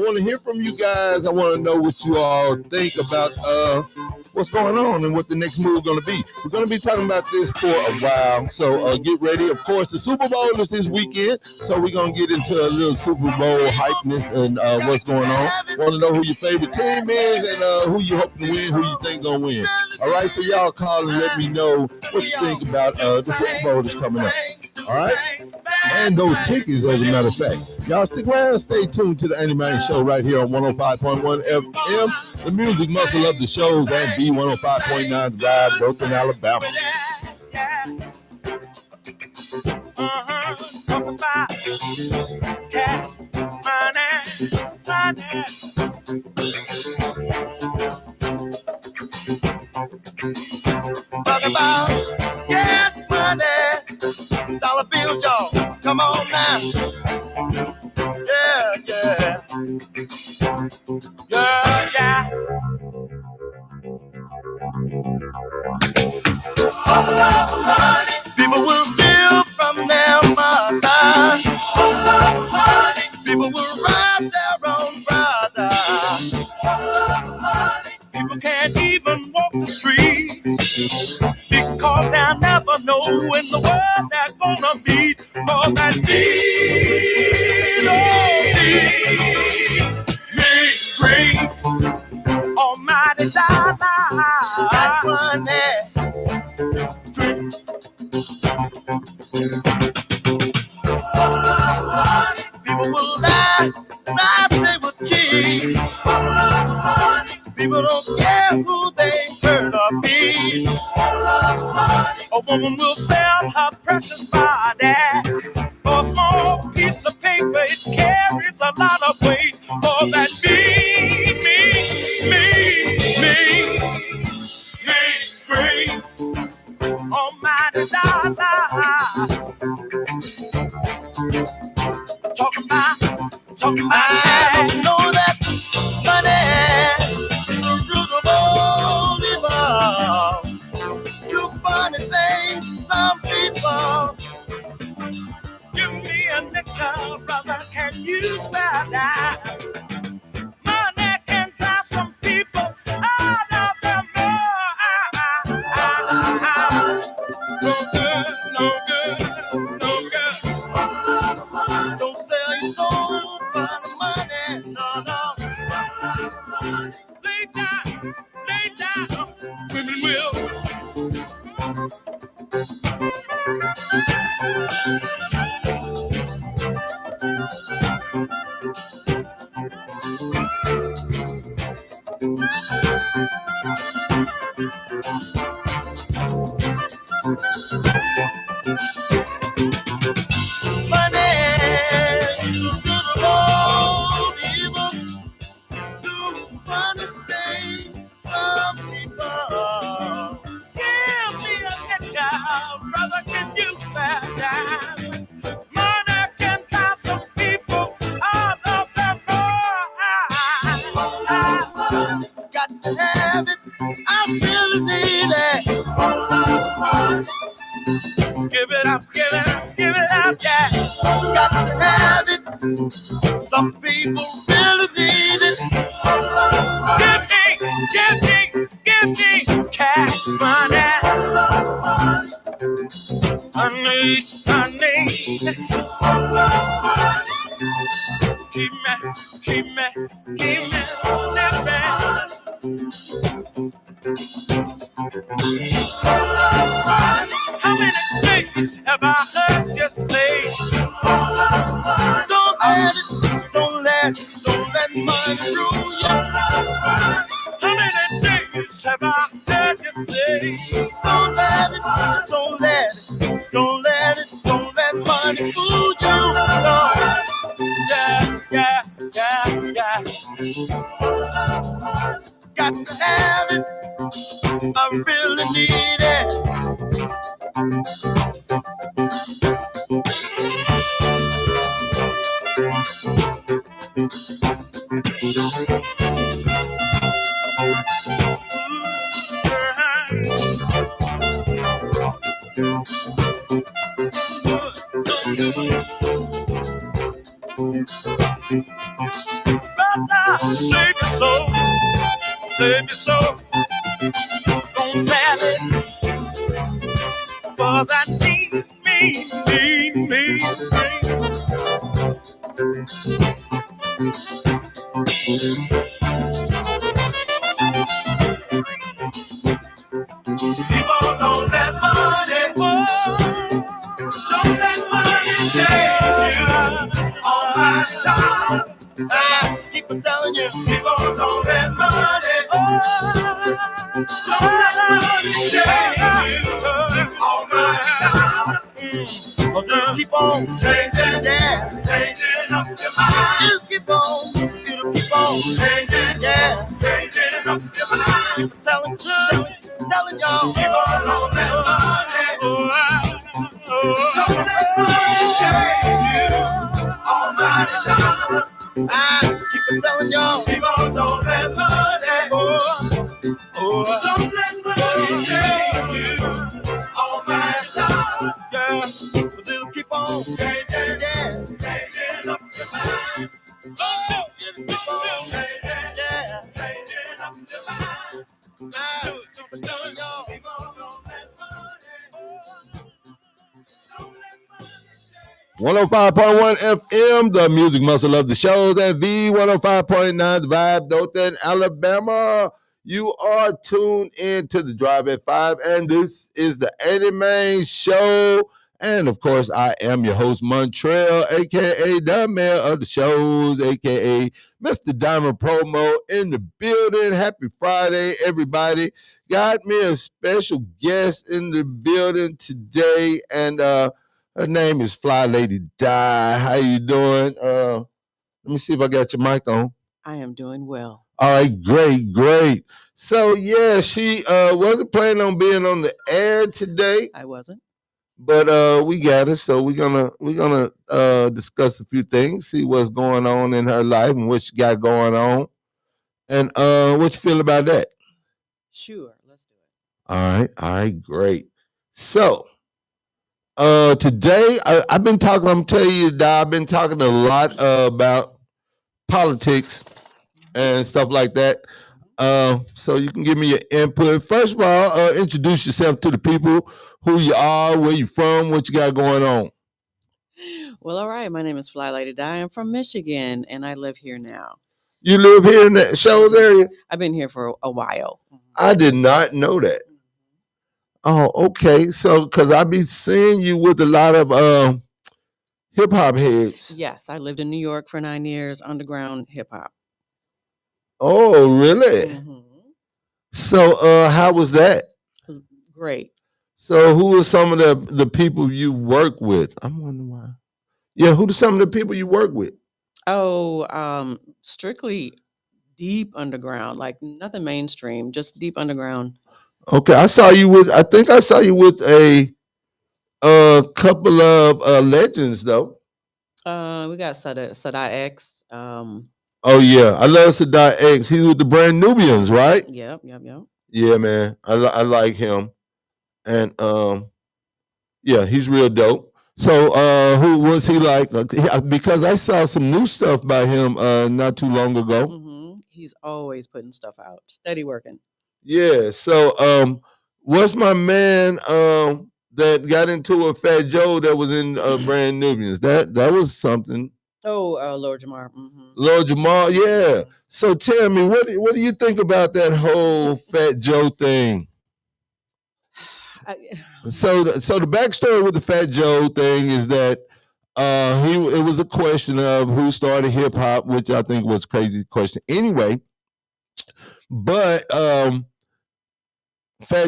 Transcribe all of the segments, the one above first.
want to hear from you guys. I want to know what you all think about what's going on and what the next move is going to be. We're going to be talking about this for a while, so get ready. Of course, the Super Bowl is this weekend, so we're going to get into a little Super Bowl hypeness and what's going on. Want to know who your favorite team is and who you hope to win, who you think going to win. All right, so y'all call and let me know what you think about the Super Bowl that's coming up. All right? And those tickets, as a matter of fact. Y'all stick around and stay tuned to the Andy Man Show right here on 105.1 FM. The music muscle of the shows and B105.9 The Drive, Broken, Alabama. Talk about cash, money. Talk about cash, money, dollar bills, y'all. Come on now. Yeah. People will steal from their mother. People will rob their own brother. People can't even walk the streets because they'll never know in the world they're gonna meet. For that me free. Almighty dollar, that money. People will lie, they will cheat. People don't care who they hurt or beat. A woman will sell her precious body for a small piece of paper. It carries a lot of weight. For that me free. Almighty dollar. Talking about. I don't know that money is the root of all evil. You funny things, some people. Give me a nickel, brother. Can you spare that? Money can drive some people out of their mind. No good. Don't sell your soul for the money, no. Lay down, women will. Give it up, yeah. Got to have it. Some people really need it. Give me cash money. I need. Keep me that bad. How many days have I heard you say? Don't let money rule you. How many days have I heard you say? Don't let money fool you. No. Yeah. Got to have it. I really need it. Save your soul, save your soul. Don't sell it for that mean. People don't let money go. Don't let money change you. All my time. I keep on telling you, people don't let money go. Don't let money change you. All my time. Oh, just keep on changing, yeah, changing up your mind. You keep on changing, yeah, changing up your mind. Keep telling y'all, people don't let money go. Don't let money change you. All my time. I keep on telling y'all, people don't let money go. Don't let money change you. All my time. Yeah, but they'll keep on changing, yeah, changing up your mind. Oh, it'll keep on changing, yeah, changing up your mind. I'm telling y'all, people don't let money go. Don't let money 105.1 FM, the music muscle of the shows, and V105.9, the vibe, Dothan, Alabama. You are tuned in to the Drive at 5, and this is the Anime Show. And of course, I am your host, Montreal, aka the mayor of the shows, aka Mr. Diamond Promo in the building. Happy Friday, everybody. Got me a special guest in the building today, and her name is Fly Lady Di. How you doing? Let me see if I got your mic on. I am doing well. All right, great. So yeah, she wasn't planning on being on the air today. I wasn't. But we got her, so we're gonna discuss a few things, see what's going on in her life and what she got going on, and what you feel about that. Sure, let's do it. All right, great. So today I've been talking. I'm telling you that I've been talking a lot about politics and stuff like that. So you can give me your input. First of all, introduce yourself to the people, who you are, where you from, what you got going on. Well, all right. My name is Fly Lady Di. I'm from Michigan, and I live here now. You live here in the shows area? I've been here for a while. I did not know that. Oh, okay. So, because I be seeing you with a lot of hip hop heads. Yes, I lived in New York for 9 years, underground hip hop. Oh, really? So, how was that? Great. So, who are some of the people you work with? I'm wondering why. Yeah, who are some of the people you work with? Oh, strictly deep underground, like nothing mainstream, just deep underground. Okay, I think I saw you with a couple of legends though. We got Sada X. Oh yeah, I love Sadat X. He's with the Brand Nubians, right? Yep. Yeah, man, I like him, and yeah, he's real dope. So, who was he like? Because I saw some new stuff by him not too long ago. He's always putting stuff out, steady working. Yeah. So, what's my man that got into a Fat Joe that was in Brand Nubians? That was something. Oh, Lord Jamar. Lord Jamal, yeah. So tell me, what do you think about that whole Fat Joe thing? So the backstory with the Fat Joe thing is that it was a question of who started hip hop, which I think was a crazy question anyway. But Fat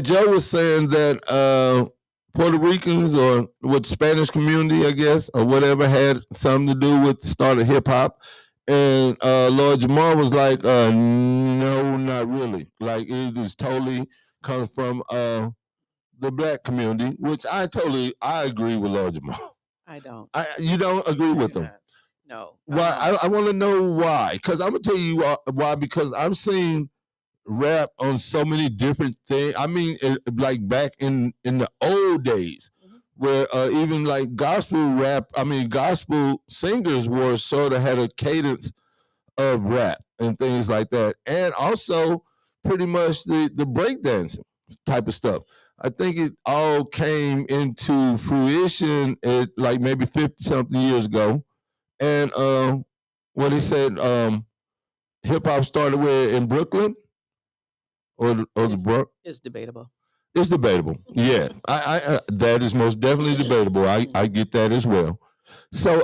Joe was saying that Puerto Ricans or with Spanish community, I guess, or whatever, had something to do with the start of hip hop. And Lord Jamar was like, no, not really. Like, it is totally comes from the black community, which I agree with Lord Jamar. I don't. You don't agree with him? No. Why? I want to know why. Because I'm gonna tell you why. Because I'm seeing rap on so many different things. I mean, like back in the old days, where even like gospel rap. I mean, gospel singers were sort of had a cadence of rap and things like that, and also pretty much the breakdancing type of stuff. I think it all came into fruition at like maybe 50 something years ago. And what he said, hip hop started where in Brooklyn or the Brook. It's debatable. It's debatable. Yeah, I that is most definitely debatable. I get that as well. So,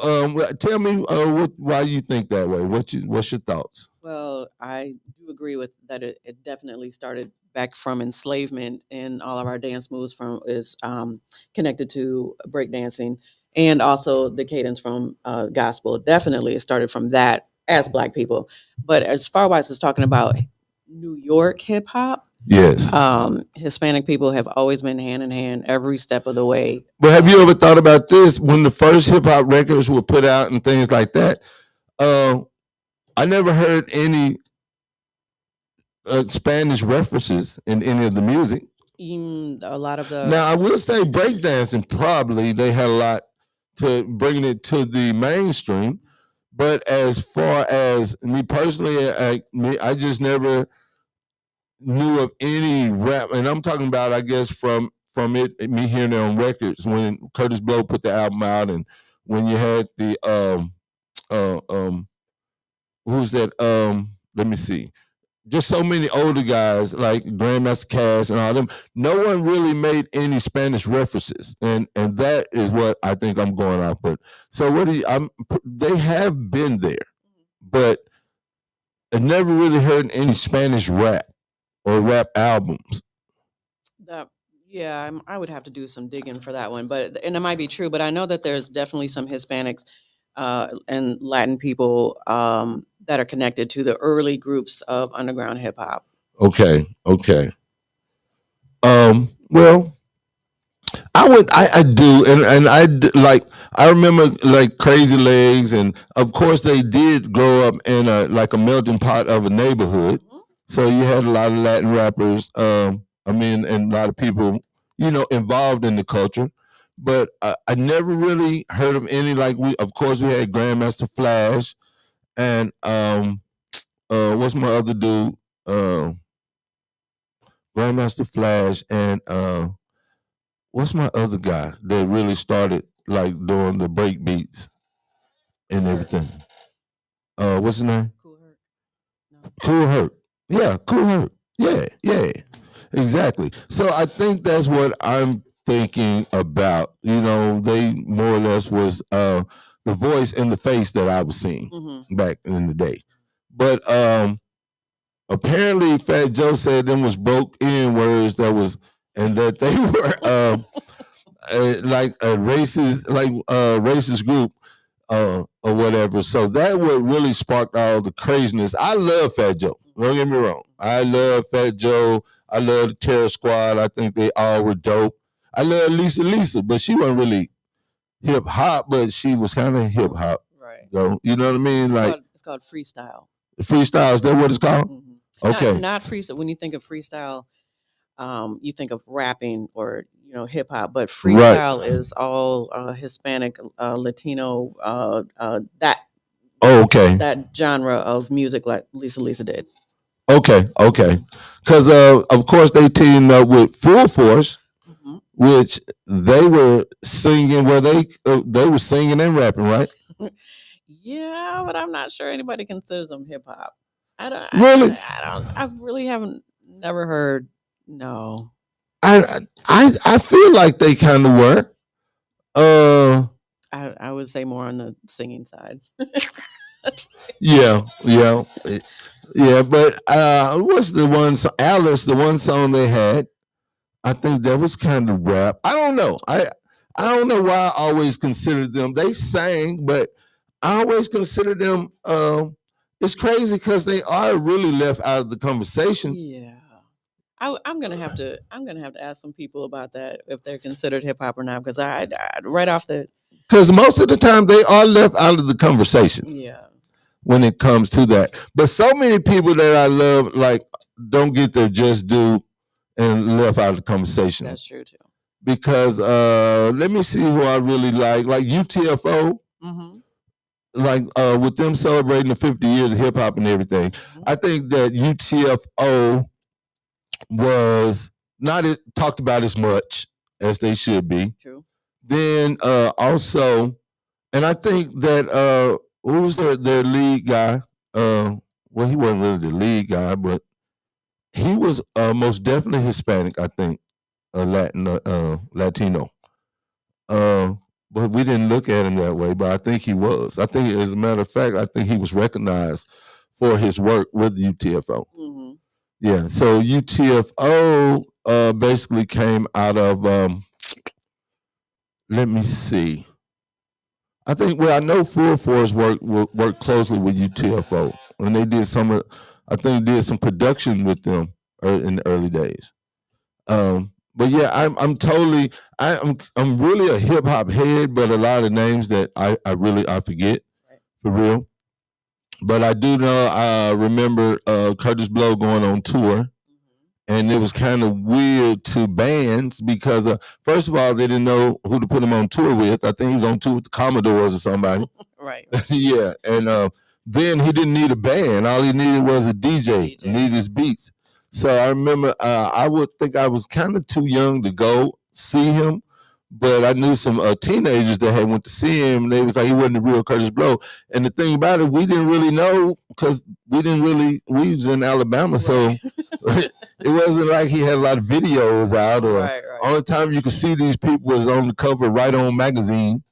tell me why you think that way. What's your thoughts? Well, I do agree with that. It definitely started back from enslavement, and all of our dance moves from is connected to breakdancing, and also the cadence from gospel. Definitely, it started from that as Black people. But as far as talking about New York hip hop, Yes. Hispanic people have always been hand in hand every step of the way. But have you ever thought about this? When the first hip hop records were put out and things like that, I never heard any Spanish references in any of the music. A lot of the Now, I will say breakdancing probably they had a lot to bringing it to the mainstream. But as far as me personally, I just never knew of any rap, and I'm talking about, I guess, from me hearing it on records when Curtis Blow put the album out, and when you had the who's that? Let me see. Just so many older guys like Grandmaster Cass and all them. No one really made any Spanish references, and that is what I think I'm going off. But so what do you? They have been there, but I never really heard any Spanish rap or rap albums. Yeah, I would have to do some digging for that one, but and it might be true. But I know that there's definitely some Hispanics and Latin people that are connected to the early groups of underground hip hop. Okay. Well, I do, and like I remember like Crazy Legs, and of course they did grow up in a melting pot of a neighborhood. Mhm. So you had a lot of Latin rappers. And a lot of people, involved in the culture. But I never really heard of any like Of course, we had Grandmaster Flash, and what's my other dude? Grandmaster Flash, and what's my other guy that really started like doing the break beats and everything? What's his name? Cool Herc. No. Cool Herc. Yeah, Cool Herc. Yeah. Exactly. So I think that's what I'm thinking about. They more or less was the voice and the face that I was seeing back in the day. But apparently Fat Joe said them was broke in words and that they were like a racist group or whatever. So that would really sparked all the craziness. I love Fat Joe. Don't get me wrong. I love Fat Joe. I love the Terror Squad. I think they all were dope. I love Lisa, but she wasn't really hip hop, but she was kind of hip hop. Right. So, you know what I mean? It's called freestyle. Freestyle, is that what it's called? Mm-hmm. Okay. Not freestyle. When you think of freestyle, you think of rapping or hip hop, but freestyle is all Hispanic, Latino, that. Oh, okay. That genre of music, like Lisa did. Okay. Because of course they teamed up with Full Force, which they were singing. Well, they were singing and rapping, right? Yeah, but I'm not sure anybody considers them hip hop. I don't. Really? I really haven't never heard. No. I feel like they kind of were. I would say more on the singing side. Yeah. But what's the one? Alice, the one song they had, I think that was kind of rap. I don't know. I don't know why I always considered them. They sang, but I always considered them. It's crazy because they are really left out of the conversation. Yeah. I'm gonna have to ask some people about that if they're considered hip hop or not, because I right off the because most of the time they are left out of the conversation. Yeah. When it comes to that, but so many people that I love like don't get their just due and left out of the conversation. That's true too. Because let me see who I really like UTFO. like with them celebrating the 50 years of hip hop and everything, I think that UTFO was not talked about as much as they should be. True. Then also, and I think that who was their lead guy? Well, he wasn't really the lead guy, but he was most definitely Hispanic. I think Latino. But we didn't look at him that way. But I think he was. I think, as a matter of fact, I think he was recognized for his work with UTFO. Mm-hmm. Yeah. So UTFO basically came out of. Let me see. I think. Well, I know Full Force worked closely with UTFO, and they did some. I think did some production with them in the early days. But yeah, I'm totally I'm really a hip hop head, but a lot of names that I forget for real. But I do know I remember Curtis Blow going on tour, and it was kind of weird to bands because first of all they didn't know who to put him on tour with. I think he was on tour with the Commodores or somebody. Right. Yeah, and then he didn't need a band. All he needed was a DJ. He needed his beats. So I remember I would think I was kind of too young to go see him, but I knew some teenagers that had went to see him, and they was like, he wasn't the real Curtis Blow. And the thing about it, we didn't really know because we was in Alabama, so it wasn't like he had a lot of videos out. Or only time you could see these people was on the cover of Right On magazine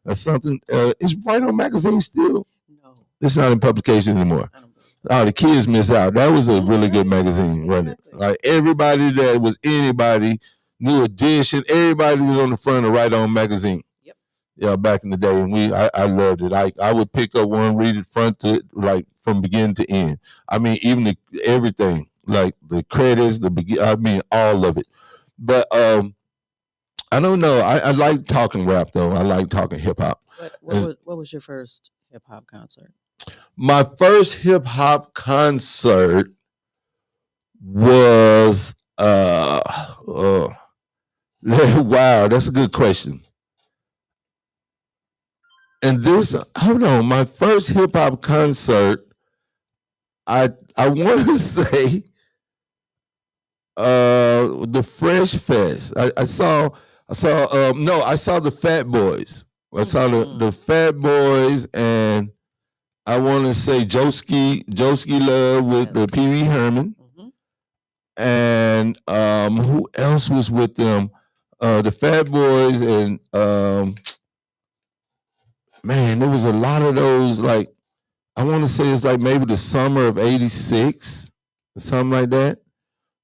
or something. Is Right On magazine still? No, it's not in publication anymore. Oh, the kids miss out. That was a really good magazine, wasn't it? Like everybody that was anybody, New Edition, everybody was on the front of Right On magazine. Yep. Yeah, back in the day, and I loved it. I would pick up one, read it front to like from beginning to end. I mean, even everything, like the credits, I mean, all of it. But I don't know. I like talking rap though. I like talking hip hop. What was your first hip hop concert? My first hip hop concert was wow, that's a good question. And hold on, my first hip hop concert, I want to say the Fresh Fest. I saw the Fat Boys. I saw the Fat Boys, and I want to say Joski Love with the Pee Wee Herman. And who else was with them? The Fat Boys, and man, there was a lot of those. Like, I want to say it's like maybe the summer of '86, something like that.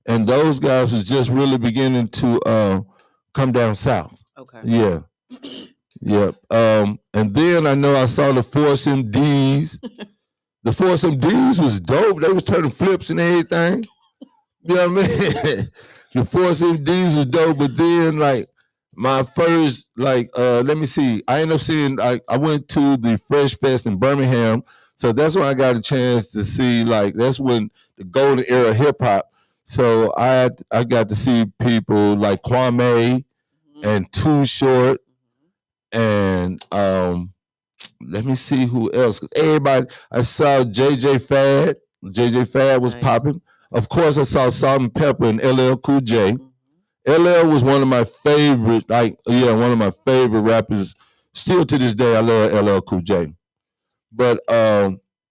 And those guys was just really beginning to come down south. Okay. Yeah. Yep. And then I know I saw the Force MDs. The Force MDs was dope. They was turning flips and everything. You know what I mean? The Force MDs was dope, but then like my first, like, let me see. I ended up seeing, I went to the Fresh Fest in Birmingham. So that's when I got a chance to see, like, that's when the golden era of hip hop. So I got to see people like Kwame and Too Short, and let me see who else. 'Cause everybody, I saw JJ Fad. JJ Fad was popping. Of course, I saw Salt and Pepper and LL Cool J. LL was one of my favorite, one of my favorite rappers. Still to this day, I love LL Cool J. But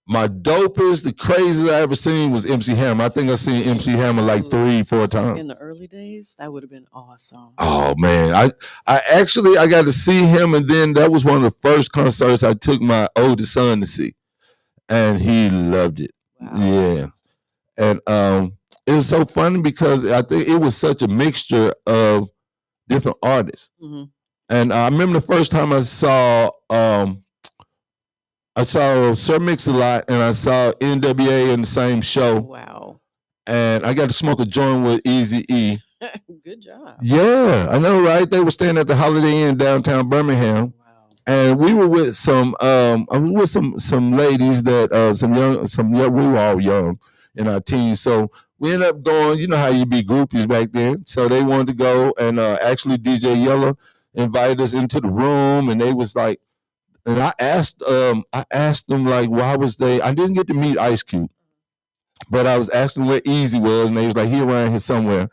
my dopest, the craziest I ever seen was MC Hammer. I think I seen MC Hammer like 3-4 times. In the early days, that would have been awesome. Oh man, I got to see him, and then that was one of the first concerts I took my oldest son to see, and he loved it. Wow. Yeah, and it was so funny because I think it was such a mixture of different artists. And I remember the first time I saw Sir Mix-a-Lot, and I saw NWA in the same show. Wow. And I got to smoke a joint with Eazy-E. Good job. Yeah, I know, right? They were staying at the Holiday Inn downtown Birmingham. Wow. And we were with some ladies that we were all young in our teens. So we ended up going, you know how you be groupies back then. So they wanted to go, and actually DJ Yella invited us into the room, and they was like, And I asked them like, why was they? I didn't get to meet Ice Cube, but I was asking where Easy was, and they was like, he around here somewhere.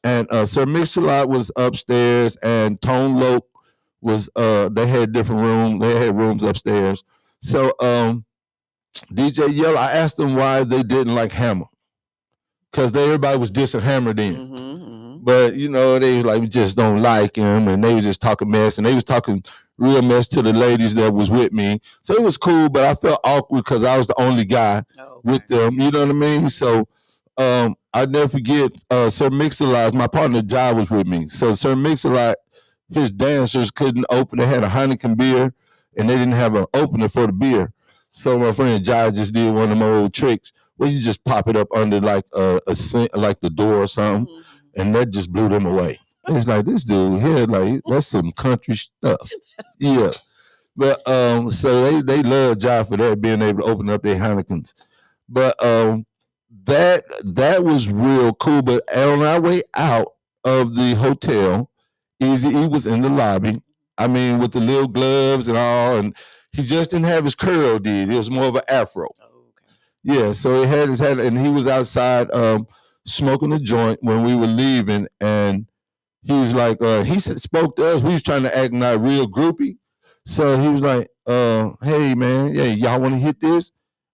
And Sir Mix-a-Lot was upstairs, and Tone Loc was. They had different rooms. They had rooms upstairs. So DJ Yellow, I asked them why they didn't like Hammer, because everybody was dissing Hammer then. But you know, they was like, we just don't like him, and they was just talking mess, and they was talking real mess to the ladies that was with me. So it was cool, but I felt awkward because I was the only guy with them. You know what I mean? So I'd never forget Sir Mix-a-Lot. My partner Jai was with me. So Sir Mix-a-Lot, his dancers couldn't open. They had a Heineken beer, and they didn't have an opener for the beer. So my friend Jai just did one of my old tricks where you just pop it up under like a like the door or something, and that just blew them away. It's like, this dude here, like, that's some country stuff. Yeah. But so they love Jai for that, being able to open up their Heinekens. But that was real cool. But on our way out of the hotel, Eazy-E was in the lobby. I mean, with the little gloves and all, and he just didn't have his curl did. It was more of an afro. Yeah, so he had his head, and he was outside smoking a joint when we were leaving, and he was like, he spoke to us. We was trying to act not real groupie, so he was like, "Hey man, yeah, y'all want to hit this?"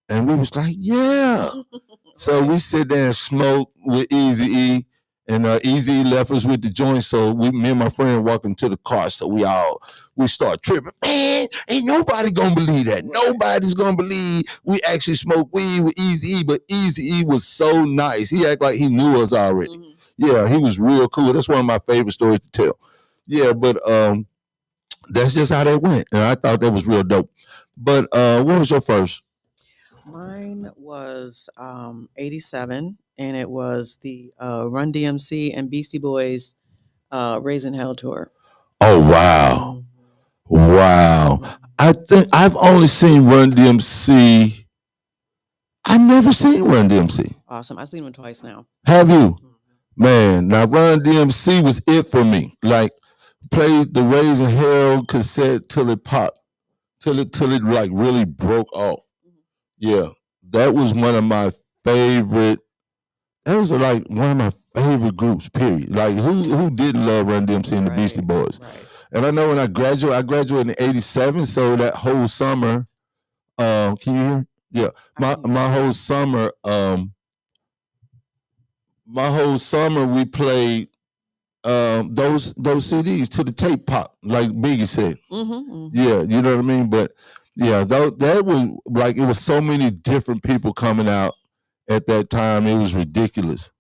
And we was like, "Yeah." So we sit there and smoke with Eazy-E, and Eazy left us with the joint. So me and my friend walking to the car. So we start tripping. Man, ain't nobody gonna believe that. Nobody's gonna believe we actually smoked weed with Eazy-E. But Eazy-E was so nice. He acted like he knew us already. Yeah, he was real cool. That's one of my favorite stories to tell. Yeah, but that's just how that went, and I thought that was real dope. But what was your first? Mine was 87, and it was the Run DMC and Beastie Boys Raising Hell tour. Oh, wow. Wow. I think I've only seen Run DMC. I've never seen Run DMC. Awesome. I've seen them twice now. Have you? Man, now Run DMC was it for me. Like, played the Raising Hell cassette till it popped, till it like really broke off. Yeah, that was one of my favorite. That was like one of my favorite groups. Period. Like, who didn't love Run DMC and the Beastie Boys? Right. And I know when I graduated in '87, so that whole summer, can you hear? Yeah, my whole summer, we played those CDs to the tape pop, like Biggie said. Yeah, you know what I mean. But yeah, that was like, it was so many different people coming out at that time. It was ridiculous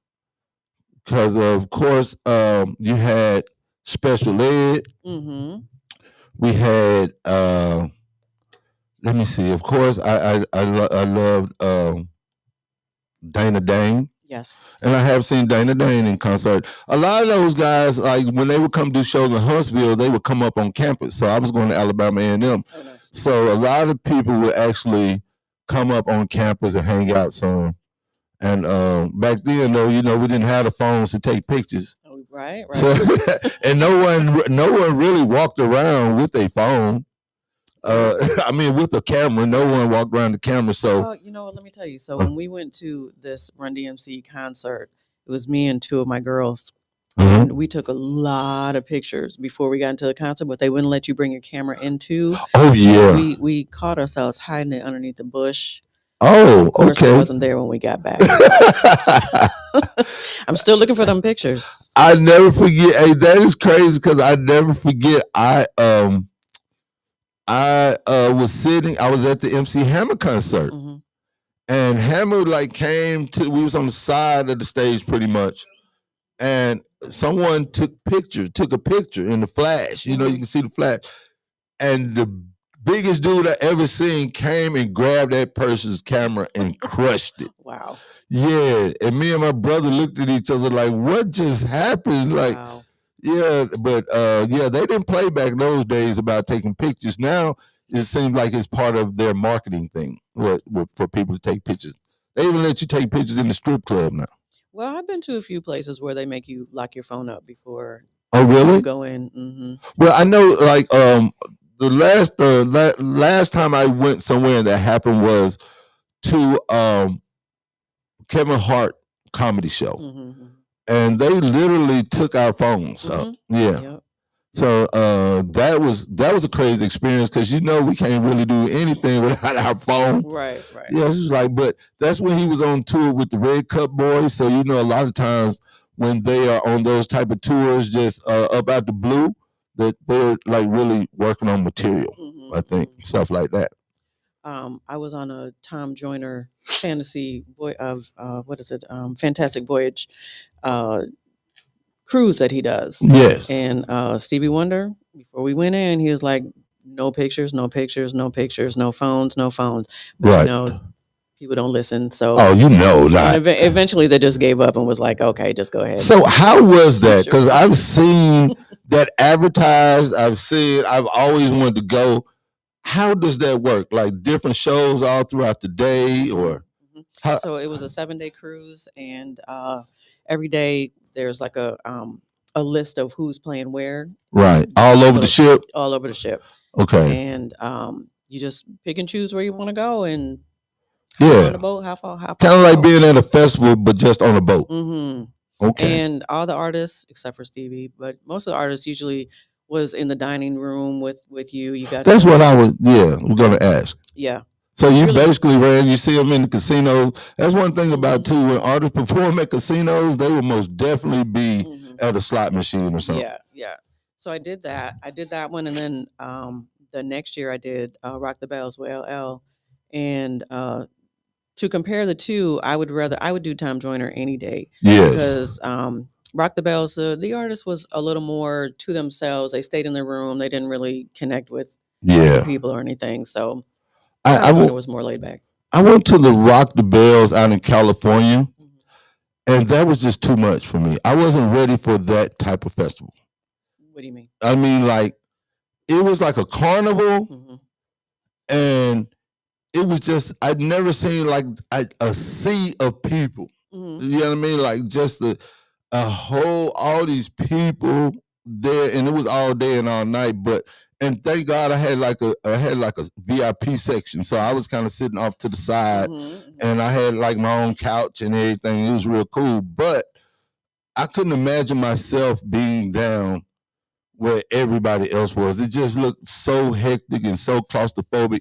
because of course you had Special Ed. We had let me see. Of course, I loved Dana Dane. Yes. And I have seen Dana Dane in concert. A lot of those guys, like when they would come do shows in Huntsville, they would come up on campus. So I was going to Alabama A&M. Oh, nice. So a lot of people would actually come up on campus and hang out some. And back then, though, you know, we didn't have the phones to take pictures. Oh, right. So, and no one really walked around with a phone. I mean, with a camera. No one walked around the camera. So, you know what? Let me tell you. So when we went to this Run DMC concert, it was me and two of my girls. And we took a lot of pictures before we got into the concert, but they wouldn't let you bring your camera into. Oh yeah. So we caught ourselves hiding it underneath the bush. Oh, of course, okay. I wasn't there when we got back. I'm still looking for them pictures. I never forget. Hey, that is crazy because I never forget. I was sitting. I was at the MC Hammer concert, and Hammer like came to. We was on the side of the stage pretty much, and someone took a picture in the flash. You know, you can see the flash, and the biggest dude I ever seen came and grabbed that person's camera and crushed it. Wow. Yeah, and me and my brother looked at each other like, "What just happened?" Like, wow. Yeah, but yeah, they didn't play back in those days about taking pictures. Now it seems like it's part of their marketing thing for people to take pictures. They even let you take pictures in the strip club now. Well, I've been to a few places where they make you lock your phone up before. Oh, really? You go in. Well, I know, like last time I went somewhere that happened was to Kevin Hart comedy show, and they literally took our phones. Yeah. Yep. So that was a crazy experience because we can't really do anything without our phone. Right. Yeah, it's just like, but that's when he was on tour with the Red Cup Boys. So a lot of times when they are on those type of tours, just up out the blue, that they're like really working on material. I think stuff like that. I was on a Tom Joyner Fantastic Voyage cruise that he does. Yes. And Stevie Wonder, before we went in, he was like, no pictures, no pictures, no pictures, no phones, no phones. But right. People don't listen. So eventually they just gave up and was like, okay, just go ahead. So how was that? Because I've seen that advertised. I've always wanted to go. How does that work? Like different shows all throughout the day, or so it was a 7-day cruise, and every day there's like a list of who's playing where. Right, all over the ship. All over the ship. Okay. And you just pick and choose where you want to go, and on the boat, how far. Kind of like being at a festival, but just on a boat. Okay. And all the artists, except for Stevie, but most of the artists usually was in the dining room with you. You got. That's what I was. Yeah, we're gonna ask. Yeah. So you basically ran. You see them in the casinos. That's one thing about too. When artists perform at casinos, they will most definitely be at a slot machine or something. Yeah. So I did that. I did that one, and then the next year I did Rock the Bells with LL, and to compare the two, I would do Tom Joyner any day. Yes. Because Rock the Bells, the artist was a little more to themselves. They stayed in their room. They didn't really connect with people or anything. So I was more laid back. I went to the Rock the Bells out in California, and that was just too much for me. I wasn't ready for that type of festival. What do you mean? I mean, like, it was like a carnival, and it was just, I'd never seen like a sea of people. You know what I mean? Like just all these people there, and it was all day and all night. And thank God I had like a VIP section, so I was kind of sitting off to the side, and I had like my own couch and everything. It was real cool, but I couldn't imagine myself being down where everybody else was. It just looked so hectic and so claustrophobic.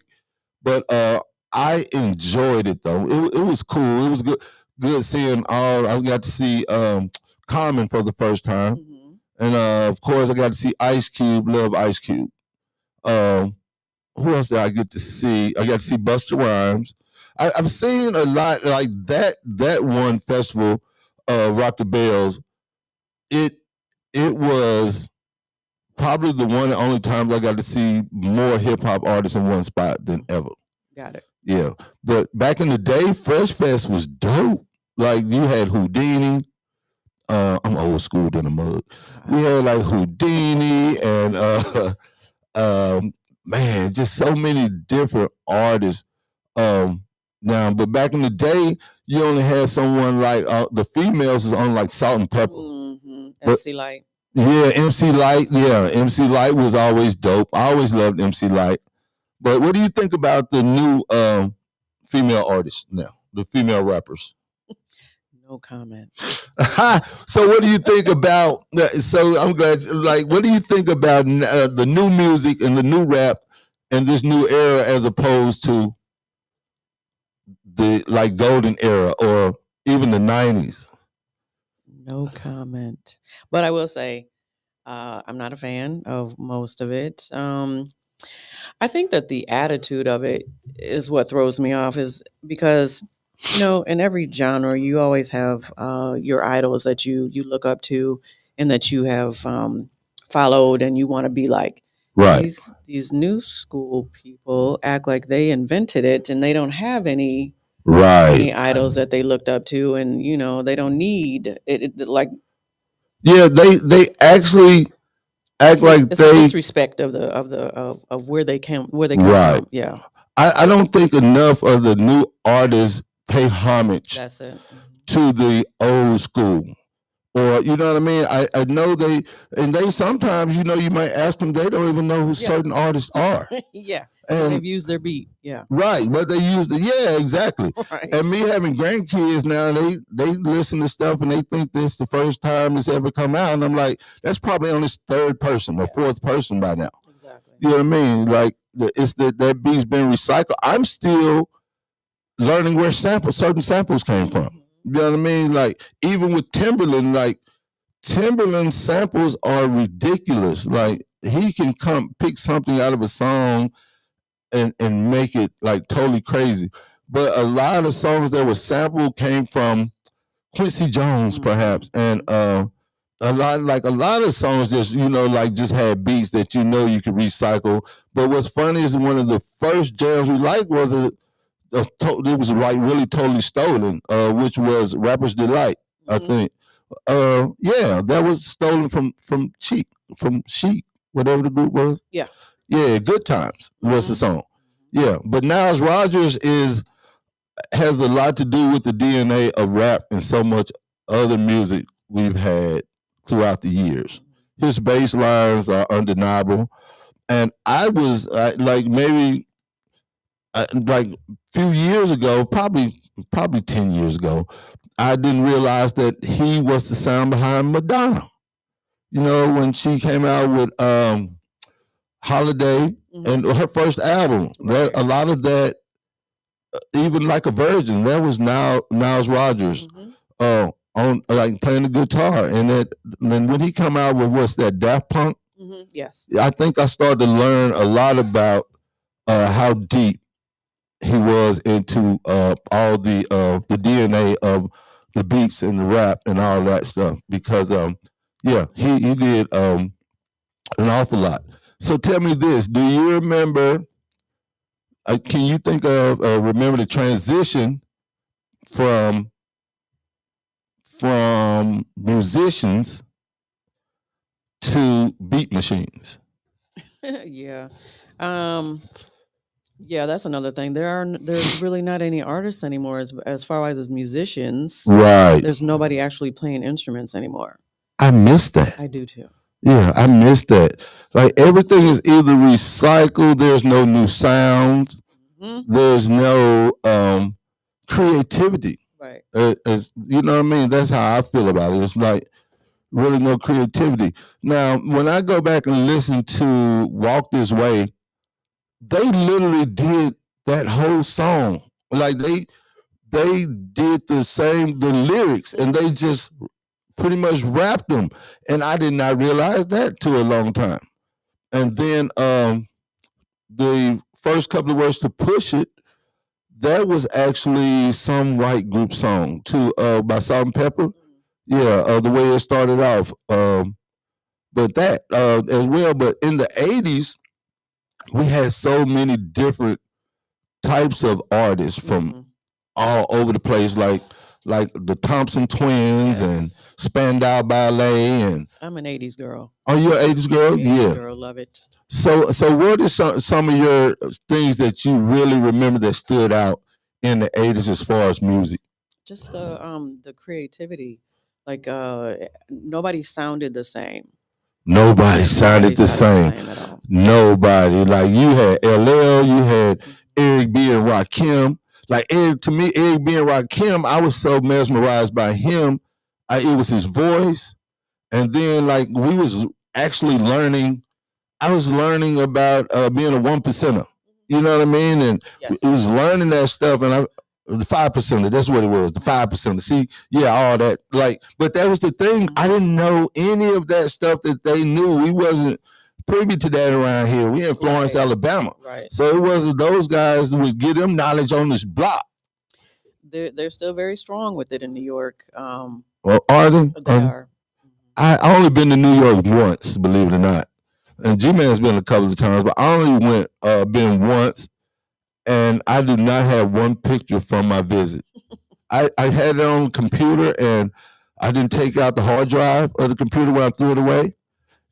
But I enjoyed it though. It was cool. It was good seeing all. I got to see Common for the first time, and of course I got to see Ice Cube. Love Ice Cube. Who else did I get to see? I got to see Busta Rhymes. I've seen a lot like that. That one festival, Rock the Bells. It was probably the one and only time I got to see more hip hop artists in one spot than ever. Got it. Yeah, but back in the day, Fresh Fest was dope. Like you had Houdini. I'm old school than a mug. We had like Houdini and man, just so many different artists. Now, but back in the day, you only had someone like the females is on like Salt and Pepper. MC Light. Yeah, MC Light. Yeah, MC Light was always dope. I always loved MC Light. But what do you think about the new female artists now, the female rappers? No comment. So what do you think about so I'm glad, like, what do you think about the new music and the new rap and this new era as opposed to the like golden era or even the 90s? No comment. But I will say I'm not a fan of most of it. I think that the attitude of it is what throws me off, is because, in every genre, you always have your idols that you look up to and that you have followed and you want to be like. Right. These new school people act like they invented it and they don't have any idols that they looked up to, and they don't need it like. Yeah, they actually act like it's a disrespect of where they come from. Yeah. I don't think enough of the new artists pay homage That's it. to the old school or you know what I mean. I know they sometimes you might ask them, they don't even know who certain artists are. Yeah, and they've used their beat. Yeah, right, but they use exactly. right. And me having grandkids now, they listen to stuff and they think this the first time it's ever come out, and I'm like, that's probably on his third person or fourth person by now. Exactly. You know what I mean? Like it's that beat's been recycled. I'm still learning where certain samples came from. You know what I mean? Like even with Timberland, like Timberland samples are ridiculous. Like he can pick something out of a song and make it like totally crazy. But a lot of songs that were sampled came from Quincy Jones, perhaps, and a lot of songs just just had beats that you could recycle. But what's funny is one of the first jams we liked was it was like really totally stolen, which was Rapper's Delight, I think. Yeah, that was stolen from Chic, whatever the group was. Yeah, Good Times was the song. Yeah, but Niles Rodgers has a lot to do with the DNA of rap and so much other music we've had throughout the years. His bass lines are undeniable, and I was maybe like a few years ago, probably 10 years ago, I didn't realize that he was the sound behind Madonna. You know, when she came out with Holiday and her first album, a lot of that, even like a Virgin, that was Niles Rodgers on like playing the guitar. And then when he come out with what's that, Daft Punk? Yes. I think I started to learn a lot about how deep he was into all the DNA of the beats and the rap and all that stuff, because he did an awful lot. So tell me this: do you remember? Can you think of remember the transition from musicians to beat machines? Yeah. Yeah, that's another thing. There's really not any artists anymore as far as musicians. Right. There's nobody actually playing instruments anymore. I miss that. I do too. Yeah, I miss that. Like everything is either recycled, there's no new sounds, there's no creativity. Right. As you know what I mean? That's how I feel about it. It's like really no creativity. Now, when I go back and listen to Walk This Way, they literally did that whole song. Like they did the lyrics, and they just pretty much rapped them. And I did not realize that till a long time. And then the first couple of words to Push It, that was actually some white group song too, by Salt and Pepper. Yeah, the way it started off. But that as well. But in the 80s, we had so many different types of artists from all over the place, like the Thompson Twins and Spandau Ballet. And I'm an 80s girl. Oh, you're an 80s girl? 80s girl, love it. So what are some of your things that you really remember that stood out in the 80s as far as music? Just the creativity. Like nobody sounded the same. Nobody sounded the same at all. Nobody. Like you had LL, you had Eric B. and Rakim. Like Eric B. and Rakim, I was so mesmerized by him. It was his voice. And then like we was actually learning, I was learning about being a 1%er. You know what I mean? And it was learning that stuff, and the 5%er, that's what it was, the 5%er. See, all that. Like, but that was the thing. I didn't know any of that stuff that they knew. We wasn't privy to that around here. We in Florence, Alabama. Right. So it wasn't those guys that would give them knowledge on this block. They're still very strong with it in New York. Well, are they? They are. I only been to New York once, believe it or not. And G-Man's been a couple of times, but I only been once, and I do not have one picture from my visit. I had it on the computer, and I didn't take out the hard drive of the computer when I threw it away,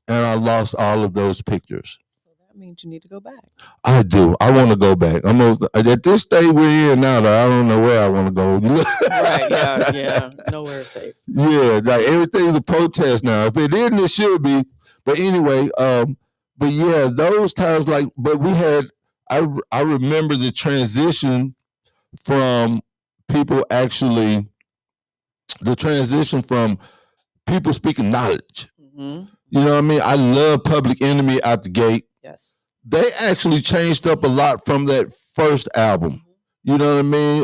and I lost all of those pictures. So that that means you need to go back. I do. I want to go back. At this stage we're in now, though, I don't know where I want to go. Right? Yeah. Nowhere safe. Yeah, like everything's a protest now. If it isn't, it should be. But anyway, but yeah, those times but we had. I remember the transition from people actually, the transition from people speaking knowledge. Mm-hmm. You know what I mean? I love Public Enemy out the gate. Yes. They actually changed up a lot from that first album. You know what I mean?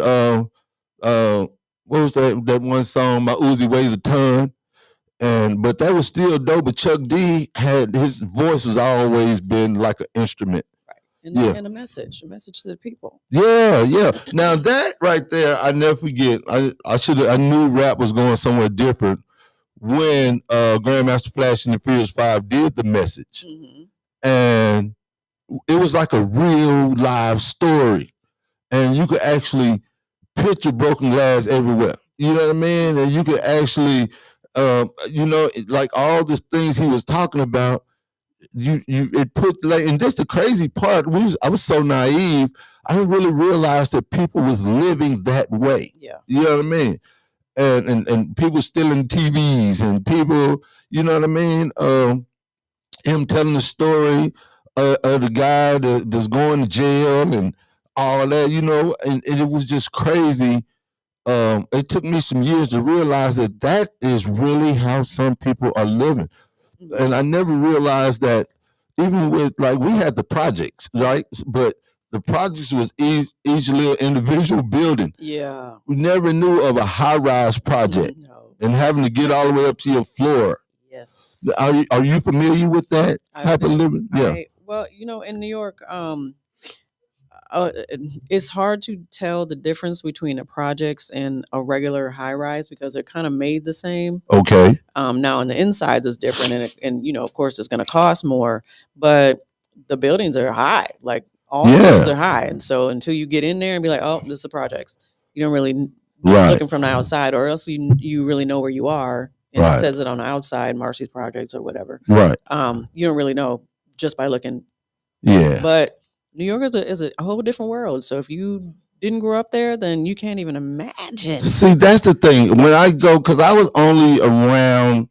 What was that one song? My Uzi Weighs a Ton. But that was still dope. But Chuck D had, his voice was always been like an instrument. Right. And a message to the people. Yeah. Now that right there, I never forget. I knew rap was going somewhere different when Grandmaster Flash and the Furious 5 did the message. Mm-hmm. And it was like a real live story. And you could actually picture broken glass everywhere. You know what I mean? And you could actually, like all the things he was talking about, it put, like, and that's the crazy part. I was so naive. I didn't really realize that people was living that way. Yeah. You know what I mean? And people stealing TVs and people, you know what I mean? Him telling the story of the guy that's going to jail and all that, and it was just crazy. It took me some years to realize that is really how some people are living. Mm-hmm. And I never realized that even with, like, we had the projects, right? But the projects was easily an individual building. Yeah. We never knew of a high-rise project. No. And having to get all the way up to your floor. Yes. Are you familiar with that type of living? Yeah. Well, in New York, it's hard to tell the difference between the projects and a regular high rise because they're kind of made the same. Okay. Now on the inside is different, and of course it's going to cost more, but the buildings are high. Like all the buildings are high, and so until you get in there and be like, oh, this is a projects, you don't really looking from the outside, or else you really know where you are, and it says it on the outside, Marcy's Projects or whatever. Right. You don't really know just by looking. Yeah. But New York is a whole different world. So if you didn't grow up there, then you can't even imagine. See, that's the thing. When I go, because I was only around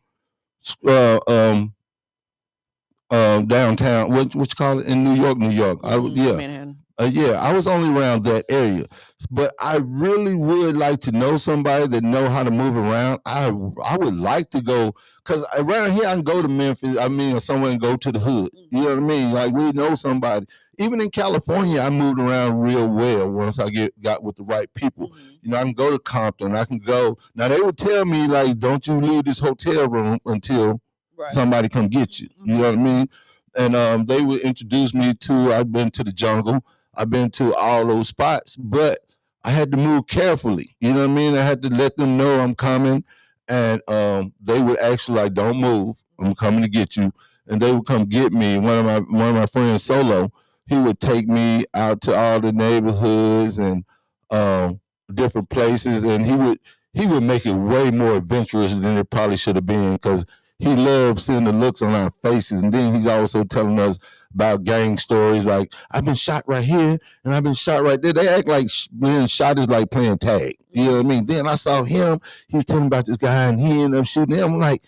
downtown, what you call it, in New York. Manhattan. I was only around that area, but I really would like to know somebody that know how to move around. I would like to go, because around here I can go to Memphis, or somewhere and go to the hood. You know what I mean? Like, we know somebody. Even in California, I moved around real well once I got with the right people. Mm-hmm. I can go to Compton. I can go. Now, they would tell me, like, don't you leave this hotel room until somebody come get you. Mm-hmm. You know what I mean? And they would introduce me to, I've been to the Jungle. I've been to all those spots, but I had to move carefully. You know what I mean? I had to let them know I'm coming, and they would actually, like, don't move. I'm coming to get you. And they would come get me. One of my friends, Solo, he would take me out to all the neighborhoods and different places, and he would make it way more adventurous than it probably should have been, because he loved seeing the looks on our faces. And then he's also telling us about gang stories, like, I've been shot right here and I've been shot right there. They act like being shot is like playing tag. You know what I mean? Then I saw him, he was telling about this guy, and he ended up shooting him. I'm like,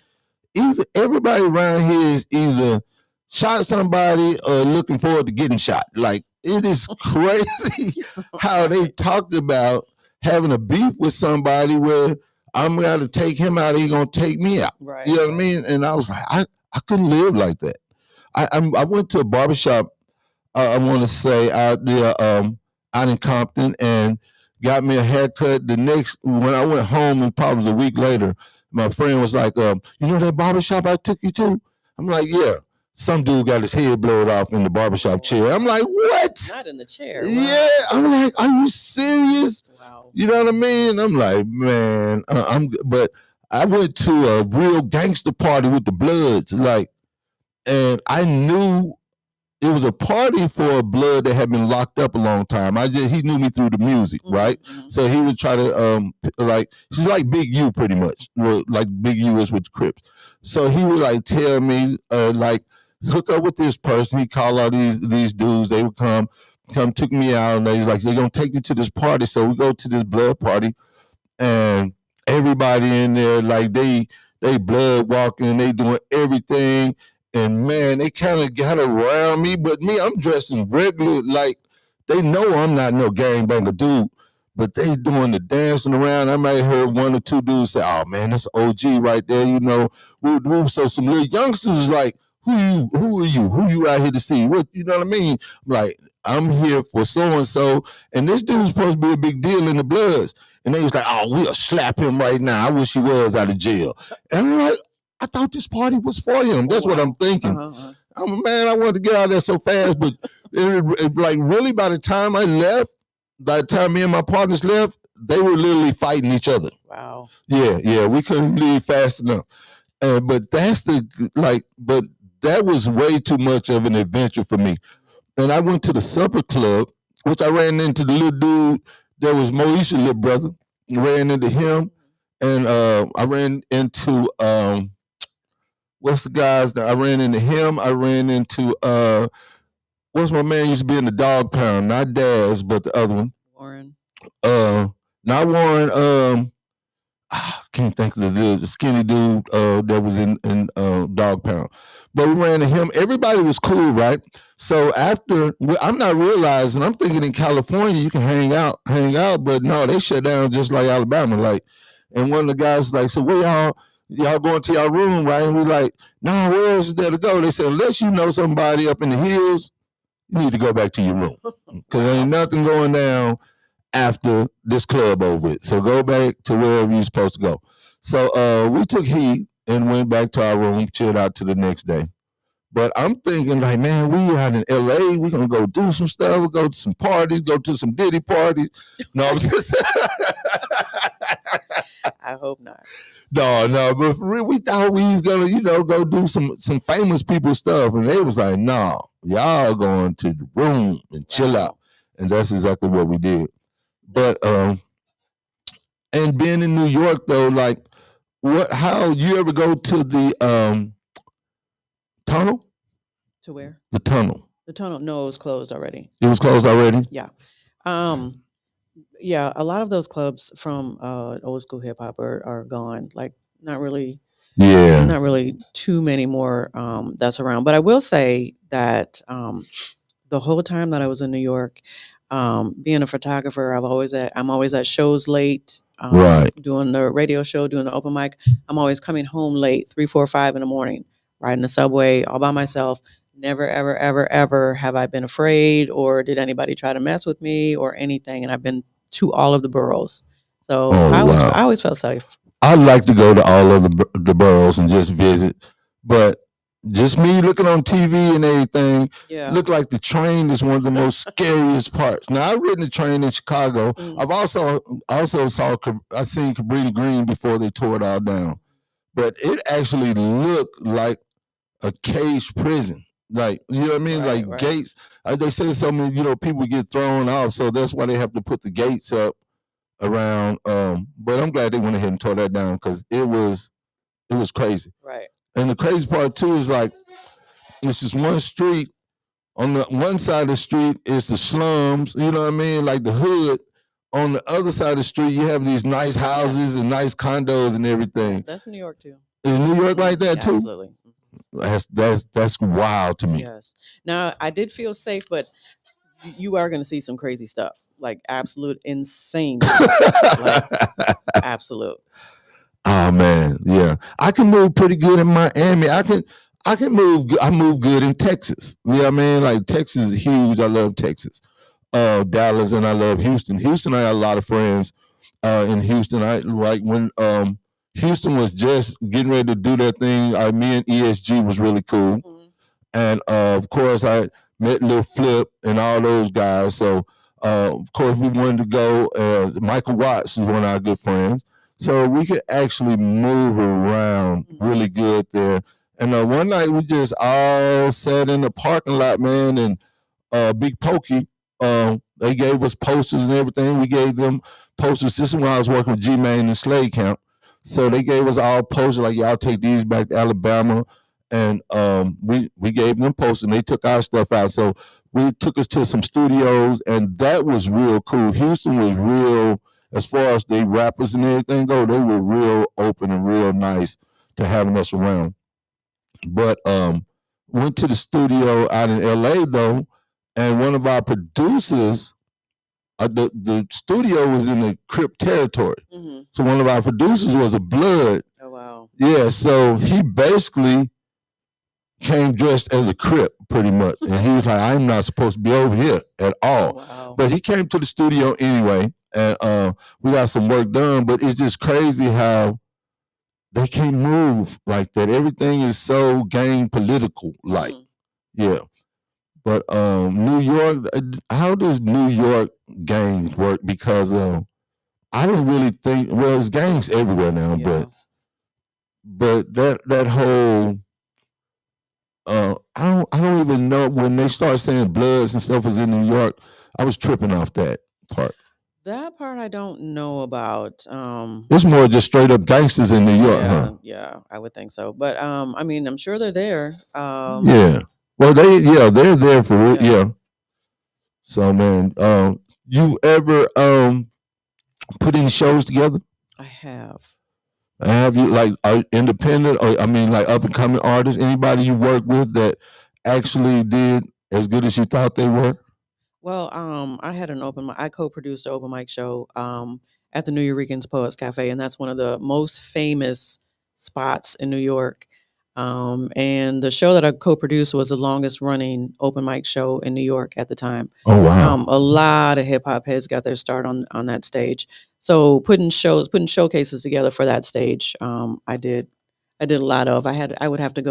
everybody around here is either shot somebody or looking forward to getting shot. Like, it is crazy how they talked about having a beef with somebody where I'm going to take him out, he's going to take me out. Right. You know what I mean? And I was like, I couldn't live like that. I went to a barbershop, I want to say, out there out in Compton, and got me a haircut. When I went home, it probably was a week later, my friend was like, you know that barbershop I took you to? I'm like, yeah. Some dude got his head blowed off in the barbershop chair. I'm like, what? Not in the chair. Wow. Yeah. I'm like, are you serious? Wow. You know what I mean? I'm like, man, but I went to a real gangster party with the Bloods, like, and I knew it was a party for a Blood that had been locked up a long time. He knew me through the music, right? Mm-hmm. So he would try to he's like Big U pretty much, like Big U is with the Crips. So he would, like, tell me like hook up with this person. He called all these dudes. They would come, took me out, and they was like, they're gonna take you to this party. So we go to this blood party, and everybody in there, like they blood walking, they doing everything. And man, they kind of got around me, but me, I'm dressed in regular, like they know I'm not no gangbanger dude, but they doing the dancing around. I might heard one or two dudes say, "Oh man, that's OG right there." You know, so some little youngsters was like, "Who you? Who are you? Who you out here to see? What you know what I mean?" I'm like, I'm here for so and so, and this dude's supposed to be a big deal in the Bloods. And they was like, "Oh, we'll slap him right now. I wish he was out of jail." And I'm like, I thought this party was for him. That's what I'm thinking. Man, I wanted to get out of there so fast, but like really by the time I left, by the time me and my partners left, they were literally fighting each other. Wow. Yeah, we couldn't leave fast enough. But but that was way too much of an adventure for me. And I went to the supper club, which I ran into the little dude that was Moesha's little brother. Ran into him, and I ran into what's the guys that I ran into him. I ran into what's my man used to be in the Dog Pound, not Daz, but the other one. Warren. Not Warren. Can't think of the skinny dude that was in Dog Pound. But we ran into him. Everybody was cool, right? So after, I'm not realizing, I'm thinking in California you can hang out, but no, they shut down just like Alabama. Like, and one of the guys was like, "So where y'all going to your room, right?" And we like, "No, where is there to go?" They said, "Unless you know somebody up in the hills, you need to go back to your room because there ain't nothing going down after this club over with. So go back to wherever you're supposed to go." So we took heat and went back to our room, chilled out to the next day. But I'm thinking like, man, we out in LA, we gonna go do some stuff, we'll go to some parties, go to some Diddy parties. No, I'm just I hope not. No, but for real, we thought we was gonna, go do some famous people stuff. And they was like, "No, y'all going to the room and chill out." And that's exactly what we did. But and being in New York though, like how you ever go to the tunnel? To where? The tunnel. The tunnel. No, it was closed already. It was closed already? Yeah. Yeah, a lot of those clubs from old school hip hop are gone. Like not really too many more that's around. But I will say that the whole time that I was in New York, being a photographer, I'm always at shows late, right, doing the radio show, doing the open mic. I'm always coming home late, 3, 4, 5 in the morning, riding the subway all by myself. Never, ever, ever, ever have I been afraid or did anybody try to mess with me or anything. And I've been to all of the boroughs. So I always felt safe. I like to go to all of the boroughs and just visit. But just me looking on TV and everything, look like the train is one of the most scariest parts. Now, I've ridden the train in Chicago. I've also seen Cabrini Green before they tore it all down. But it actually looked like a caged prison. Like, you know what I mean? Right. Gates. They say some, people get thrown off, so that's why they have to put the gates up around. But I'm glad they went ahead and tore that down because it was crazy. Right. And the crazy part too is like it's just one street. On the one side of the street is the slums, you know what I mean? Like the hood. On the other side of the street, you have these nice houses and nice condos and everything. That's New York too. Is New York like that too? Absolutely. That's wild to me. Yes. Now I did feel safe, but you are going to see some crazy stuff, like absolute insane stuff. Like, absolute. Oh man, yeah. I can move pretty good in Miami. I can move. I move good in Texas. You know what I mean? Like Texas is huge. I love Texas. Dallas, and I love Houston. Houston, I have a lot of friends in Houston. I like when Houston was just getting ready to do their thing. Me and ESG was really cool. Mm-hmm. And of course, I met Lil Flip and all those guys. So, of course, we wanted to go. Michael Watts is one of our good friends. So we could actually move around really good there. And one night we just all sat in the parking lot, man, and Big Pokey, they gave us posters and everything. We gave them posters. This is when I was working with G-Man and Slade Camp. So they gave us all posters like, y'all take these back to Alabama. and we gave them posts, and they took our stuff out. So we took us to some studios, and that was real cool. Houston was real, as far as the rappers and everything go. They were real open and real nice to having us around. But went to the studio out in LA though, and one of our producers, the studio was in the Crip territory. Mm-hmm. So one of our producers was a Blood. Oh wow. Yeah, so he basically came dressed as a Crip pretty much. And he was like, I'm not supposed to be over here at all. Oh, wow. But he came to the studio anyway, and we got some work done. But it's just crazy how they can't move like that. Everything is so gang political like. Yeah. But New York, how does New York gangs work? Because I don't really think, well, it's gangs everywhere now, Yeah. but that whole I don't even know, when they start saying Bloods and stuff was in New York, I was tripping off that part. That part I don't know about. It's more just straight up gangsters in New York, yeah, huh? yeah, I would think so. But I mean, I'm sure they're there. Yeah. Well, they're there for real. Yeah. So man, you ever put any shows together? I have. Have you, like, independent, or I mean, like, up and coming artists? Anybody you work with that actually did as good as you thought they were? Well, I had I co-produced an open mic show at the New Eurekans Poets Cafe, and that's one of the most famous spots in New York. And the show that I co-produced was the longest running open mic show in New York at the time. Oh wow! A lot of hip hop heads got their start on that stage. So putting showcases together for that stage, I did a lot of. I would have to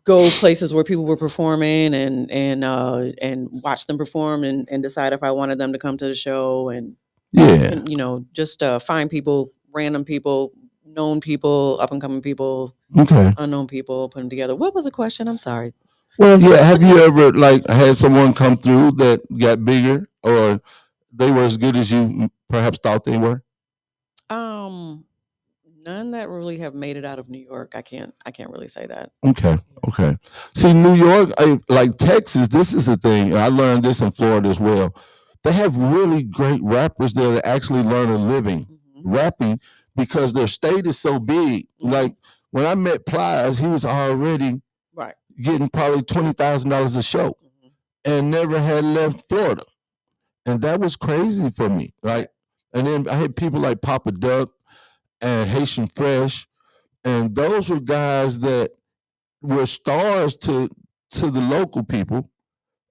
go places where people were performing and watch them perform and decide if I wanted them to come to the show and just find people, random people, known people, up and coming people, okay, unknown people, put them together. What was the question? I'm sorry. Well, yeah. Have you ever like had someone come through that got bigger, or they were as good as you perhaps thought they were? None that really have made it out of New York. I can't really say that. Okay. See, New York, like Texas, this is the thing. I learned this in Florida as well. They have really great rappers that actually learn a living rapping because their state is so big. Like when I met Plies, he was already getting probably $20,000 a show and never had left Florida. And that was crazy for me. Like, and then I had people like Papa Duck and Haitian Fresh, and those were guys that were stars to the local people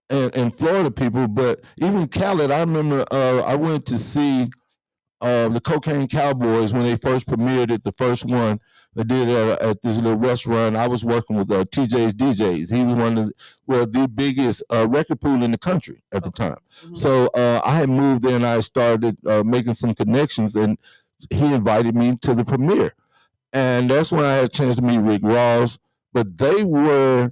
and Florida people. But even Khaled, I remember I went to see the Cocaine Cowboys when they first premiered it, the first one. They did it at this little restaurant. I was working with TJ's DJs. He was one of the biggest record pool in the country at the time. So I had moved there and I started making some connections, and he invited me to the premiere. And that's when I had a chance to meet Rick Ross. But they were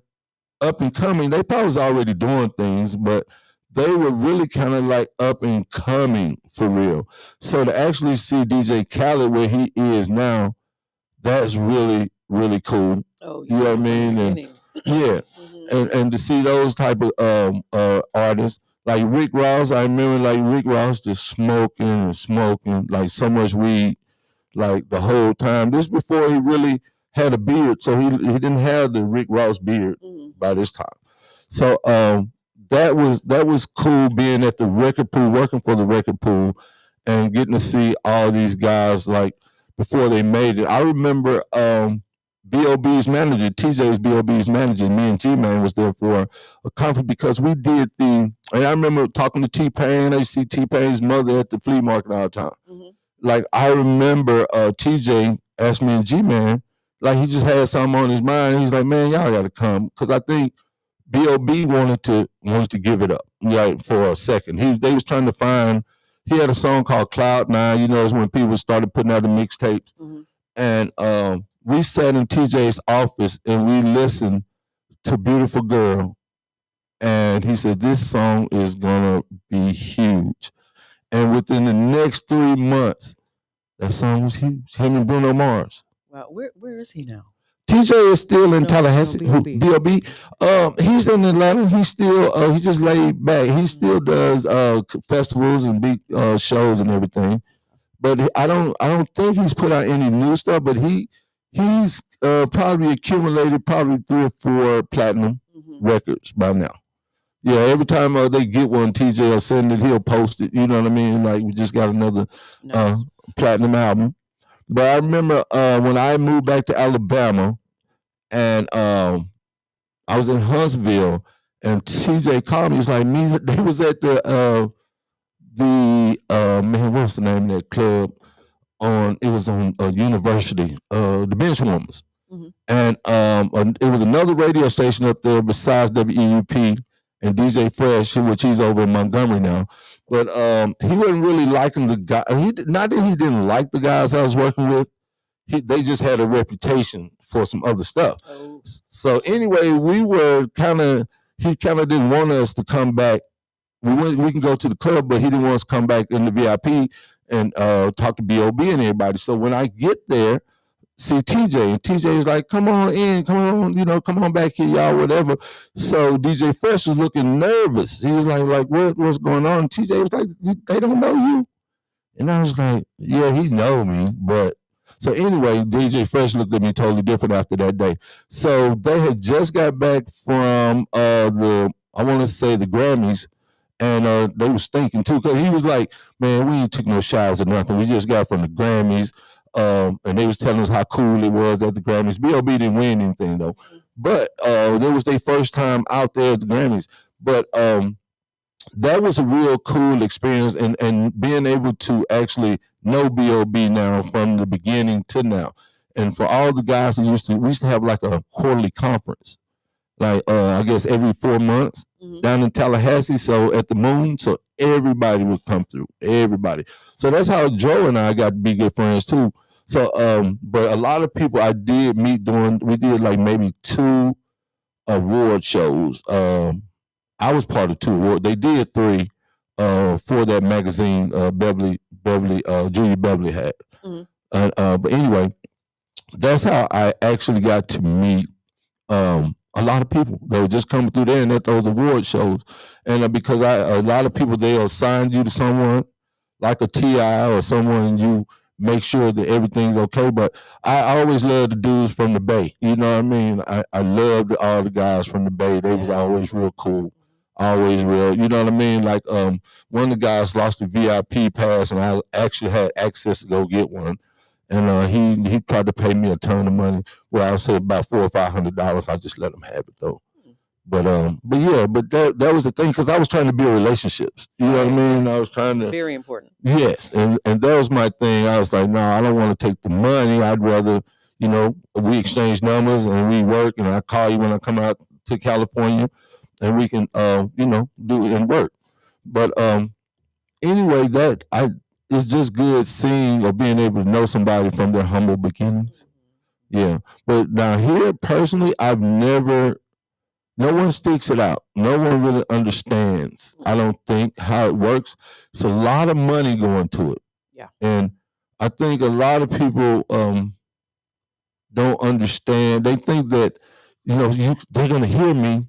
up and coming. They probably was already doing things, but they were really kind of like up and coming for real. So to actually see DJ Khaled where he is now, that's really, really cool. Oh, you know what I mean? And, yeah. And to see those type of artists, like Rick Ross, I remember like Rick Ross just smoking, like so much weed, like the whole time. This before he really had a beard, so he didn't have the Rick Ross beard by this time. So that was cool, being at the record pool, working for the record pool, and getting to see all these guys like before they made it. I remember B.O.B.'s manager, TJ's B.O.B.'s manager, me and G-Man was there for a conference because we did and I remember talking to T-Pain. I used to see T-Pain's mother at the flea market all the time. Like I remember TJ asked me and G-Man, like he just had something on his mind. He's like, man, y'all got to come, because I think B.O.B. wanted to give it up, like for a second. They was trying to find. He had a song called Cloud 9. You know, it's when people started putting out the mixtapes, and we sat in TJ's office and we listened to Beautiful Girl, and he said this song is gonna be huge. And within the next 3 months, that song was huge. Him and Bruno Mars. Wow, where is he now? TJ is still in No, Tallahassee. no, Who, B.O.B. B.O.B. He's in Atlanta. He still he just laid back. He still does festivals and big shows and everything. But I don't think he's put out any new stuff. But he's probably accumulated probably 3 or 4 platinum records by now. Yeah, every time they get one, TJ will send it. He'll post it. You know what I mean? Like we just got another Nice. platinum album. But I remember when I moved back to Alabama, and I was in Huntsville, and TJ called me. He's like, me. They was at the man, what's the name of that club? It was on University, the Benchwarmers. And it was another radio station up there besides WEUP and DJ Fresh, which he's over in Montgomery now. But he wasn't really liking the guy. Not that he didn't like the guys I was working with. They just had a reputation for some other stuff. Oh. So anyway, he kind of didn't want us to come back. We can go to the club, but he didn't want us to come back in the VIP and talk to B.O.B. and everybody. So when I get there, see TJ, and TJ was like, come on in, come on, come on back here, y'all, whatever. So DJ Fresh was looking nervous. He was like, what's going on? And TJ was like, they don't know you. And I was like, yeah, he know me, but so anyway, DJ Fresh looked at me totally different after that day. So they had just got back from the Grammys, and they were stinking too, because he was like, man, we ain't took no showers or nothing. We just got from the Grammys. And they was telling us how cool it was at the Grammys. B.O.B. didn't win anything though, but that was their first time out there at the Grammys. But that was a real cool experience, and being able to actually know B.O.B. now from the beginning to now. And for all the guys that we used to have like a quarterly conference, like I guess every 4 months down in Tallahassee. So at the Moon, so everybody would come through, everybody. So that's how Joe and I got to be good friends too. So, but a lot of people I did meet we did like maybe 2 award shows. I was part of 2 awards. They did 3 for that magazine Julia Beverly had. But anyway, that's how I actually got to meet a lot of people. They were just coming through there and at those award shows. And because a lot of people, they'll assign you to someone like a T.I. or someone, you make sure that everything's okay. But I always loved the dudes from the Bay. You know what I mean? I loved all the guys from the Bay. They was always real cool. Always real, you know what I mean? Like one of the guys lost a VIP pass, and I actually had access to go get one. And he tried to pay me a ton of money. Well, I say about $400 or $500. I just let him have it though. But that was the thing, because I was trying to build relationships. You know what I mean? I was trying to. Very important. Yes, and that was my thing. I was like, no, I don't want to take the money. I'd rather, we exchange numbers and we work, and I call you when I come out to California. And we can, do it and work. But anyway, it's just good seeing or being able to know somebody from their humble beginnings. Yeah. But now here, personally, no one sticks it out. No one really understands, I don't think, how it works. It's a lot of money going to it. Yeah. And I think a lot of people don't understand. They think that, they're going to hear me,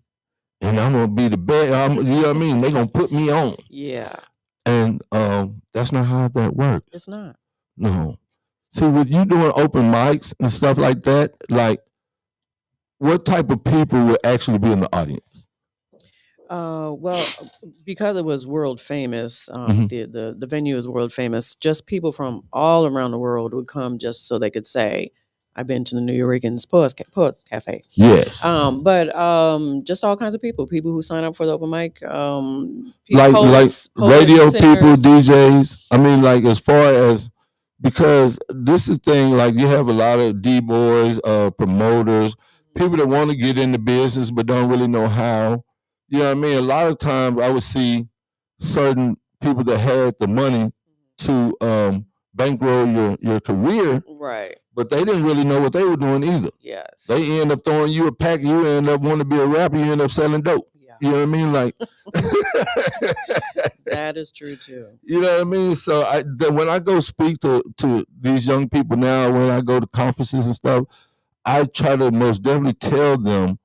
and I'm gonna be the best. You know what I mean? They're gonna put me on. Yeah. And that's not how that works. It's not. No. See, with you doing open mics and stuff like that, like, what type of people would actually be in the audience? Well, because it was world famous, the venue is world famous. Just people from all around the world would come just so they could say, I've been to the New Yorkers Poets Cafe. Yes. But just all kinds of people who sign up for the open mic. Poets, radio singers. People, DJs. I mean, like, as far as, because this is the thing, like, you have a lot of D-boys, promoters, people that want to get into business but don't really know how. You know what I mean? A lot of times I would see certain people that had the money to bankroll your career. Right. But they didn't really know what they were doing either. Yes. They end up throwing you a pack. You end up wanting to be a rapper. You end up selling dope. Yeah. You know what I mean? Like, that is true too. You know what I mean? So when I go speak to these young people now, when I go to conferences and stuff, I try to most definitely tell them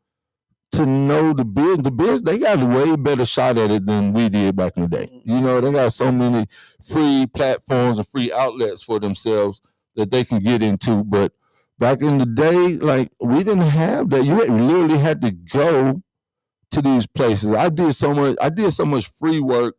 to know the biz. The biz, they got a way better shot at it than we did back in the day. You know, they got so many free platforms and free outlets for themselves that they can get into. But back in the day, like, we didn't have that. You literally had to go to these places. I did so much free work.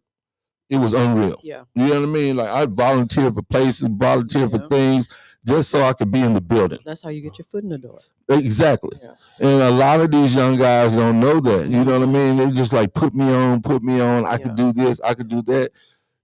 It was unreal. Yeah. You know what I mean? Like, I volunteer for places, volunteer for things just so I could be in the building. That's how you get your foot in the door. Exactly. Yeah. And a lot of these young guys don't know that. You know what I mean? They just like, put me on. I could do this, I could do that.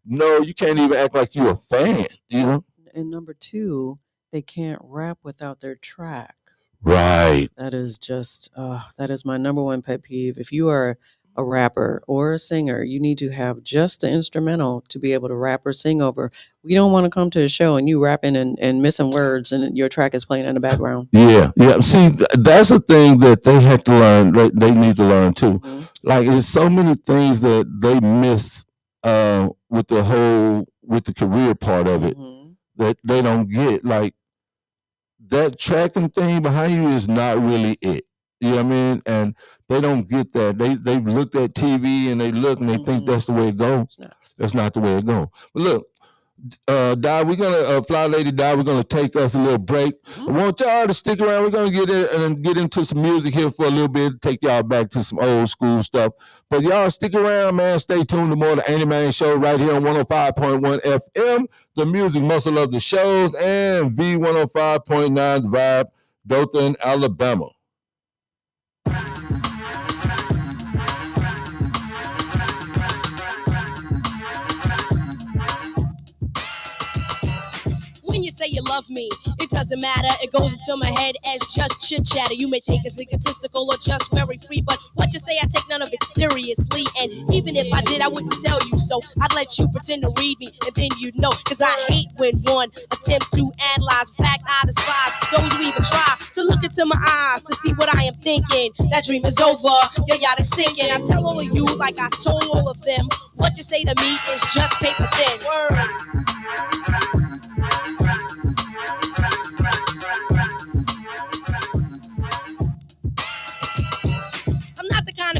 No, you can't even act like you're a fan, you know? And number two, they can't rap without their track. Right. That is just, that is my number one pet peeve. If you are a rapper or a singer, you need to have just the instrumental to be able to rap or sing over. We don't want to come to a show and you rapping and missing words and your track is playing in the background. Yeah. See, that's a thing that they have to learn. They need to learn too. Mm-hmm. Like, there's so many things that they miss with the career part of it that they don't get. Like, that tracking thing behind you is not really it. You know what I mean? And they don't get that. They've looked at TV and they look and they think that's the way it goes. That's not the way it goes. But look, Di, we're gonna Fly Lady Di, we're gonna take us a little break. I want y'all to stick around. We're gonna get into some music here for a little bit, take y'all back to some old school stuff. But y'all stick around, man. Stay tuned to more of the Andy Man Show right here on 105.1 FM, the music muscle of the shows, and V105.9 The Vibe, Dothan, Alabama. When you say you love me, it doesn't matter. It goes into my head as just chit chatter. You may think it's egotistical or just very free, but what you say, I take none of it seriously. And even if I did, I wouldn't tell you so. I'd let you pretend to read me, and then you'd know. Cause I hate when one attempts to analyze. In fact, I despise those who even try to look into my eyes to see what I am thinking. That dream is over. Your yacht is sinking. I tell all of you, like I told all of them, what you say to me is just paper thin. Word.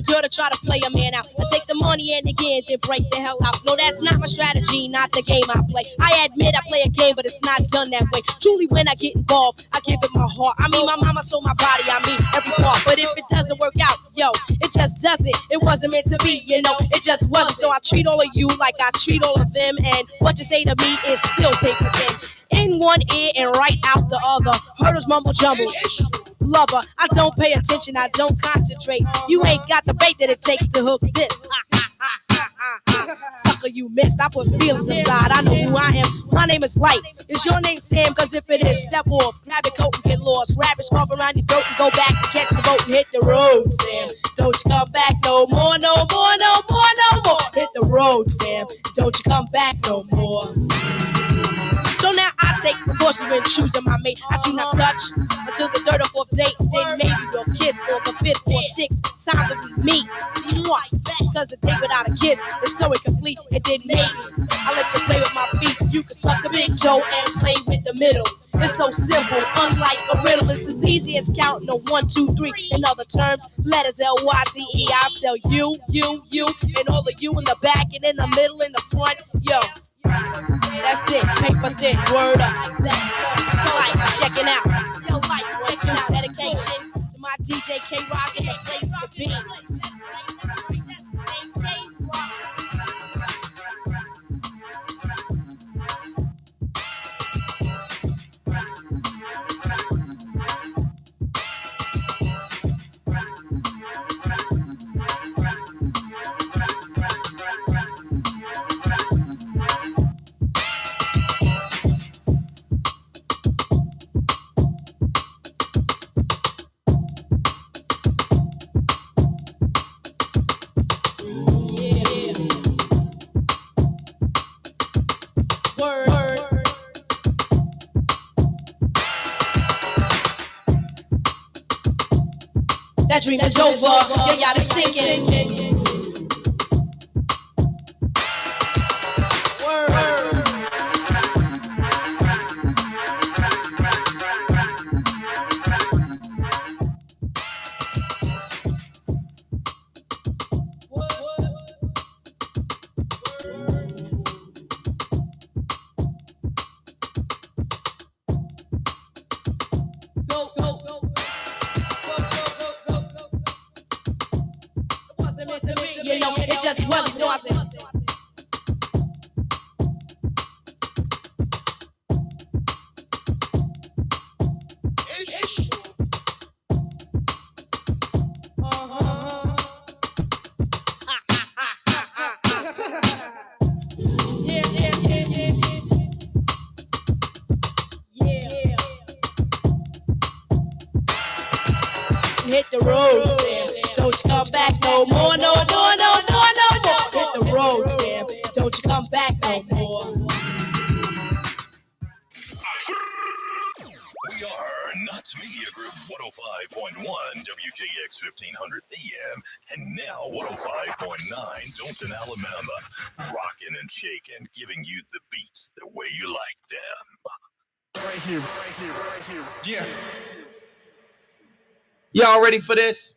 Girl to try to play a man out. I take the money and again then break the hell out. No, that's not my strategy, not the game I play. I admit I play a game, but it's not done that way. Truly, when I get involved, I give it my heart. I mean, my mama sold my body, I mean every part. But if it doesn't work out, yo, it just doesn't. It wasn't meant to be, you know, it just wasn't. So I treat all of you like I treat all of them, and what you say to me is still paper thin. In one ear and right out the other. Hurdles mumble jumble. Lover, I don't pay attention, I don't concentrate. You ain't got the bait that it takes to hook this. Sucker, you missed. I put feelings aside. I know who I am. My name is Light. Is your name Sam? Cause if it is, step off. Grab your coat and get lost. Wrap your scarf around your throat and go back and catch the boat and hit the road, Sam. Don't you come back no more, no more, no more, no more. Hit the road, Sam. Don't you come back no more. So now I take precautions when choosing my mate. I do not touch until the third or fourth date. Then maybe we'll kiss for the fifth or sixth time that we meet. Cause a date without a kiss is so incomplete. And then maybe I'll let you play with my feet. You can suck the big toe and play with the middle. It's so simple, unlike a riddle. It's as easy as counting a 1, 2, 3. In other terms, letters L-Y-T-E. I'll tell you, and all of you in the back and in the middle, in the front. Yo. That's it, paper thin, word up. So like, checking out. Yo, like, 1, 2, dedication to my DJ K-Rock and the place to be. That's right, that's K-Rock. That dream is over, your yacht is sinking. know, it just wasn't. So I said, yeah, yeah, yeah, yeah, yeah, yeah. Hit the road, Sam. Don't you come back no more, no more, no more, no more. Hit the road, Sam. Don't you come back no more. We are Nuts Media Group 105.1 WJX 1500 AM and now 105.9 Dothan, Alabama. Rockin' and shaking, giving you the beats the way you like them. Right here, right here, right here. Yeah. Y'all ready for this?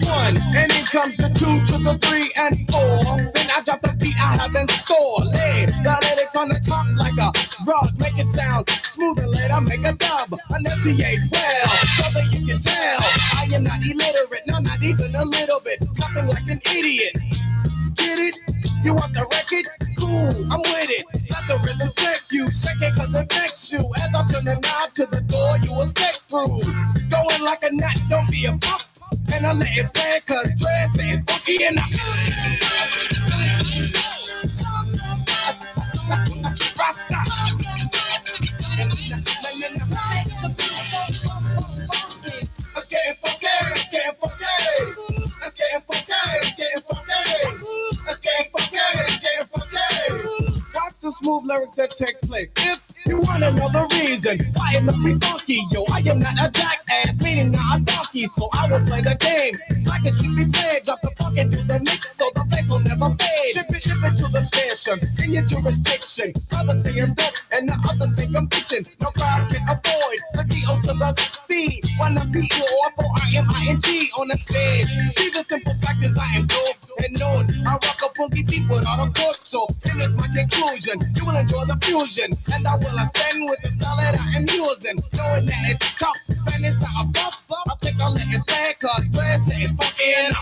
One, and then comes the 2 to the 3 and 4. Then I drop the beat I have in store. Lay the lyrics on the top like a rug, make it sound smooth and later make a dub, enunciate well, so that you can tell I am not illiterate, no, not even a little bit, nothing like an idiot. Get it? You want the record? Cool, I'm with it. Let the rhythm take you, shake it cause it makes you. As I turn the knob to the door, you escape through. Going like a gnat, don't be a punk. And I let it play cause dress is funky and Rasta. Let's get it funky, let's get it funky. Let's get it funky, let's get it funky. Let's get it funky, let's get it funky. Watch the smooth lyrics that take place. If you want another reason why it must be funky, yo, I am not a jackass, meaning not a donkey, so I will play the game like it should be played. Drop the funk into the mix so the bass will never fade. Ship it to the station in your jurisdiction. Others say I'm dope and the others think I'm bitching. No crowd can avoid the D.O. to the C. Wanna be O-R-I-M-I-N-G on the stage. See the simple fact is I am dope and known. I rock a funky beat without a chord, so here's my conclusion. You will enjoy the fusion, and I will ascend with the style that I am using. Knowing that it's tough, and it's not a buff. I think I'll let it play, cause play say it's fucking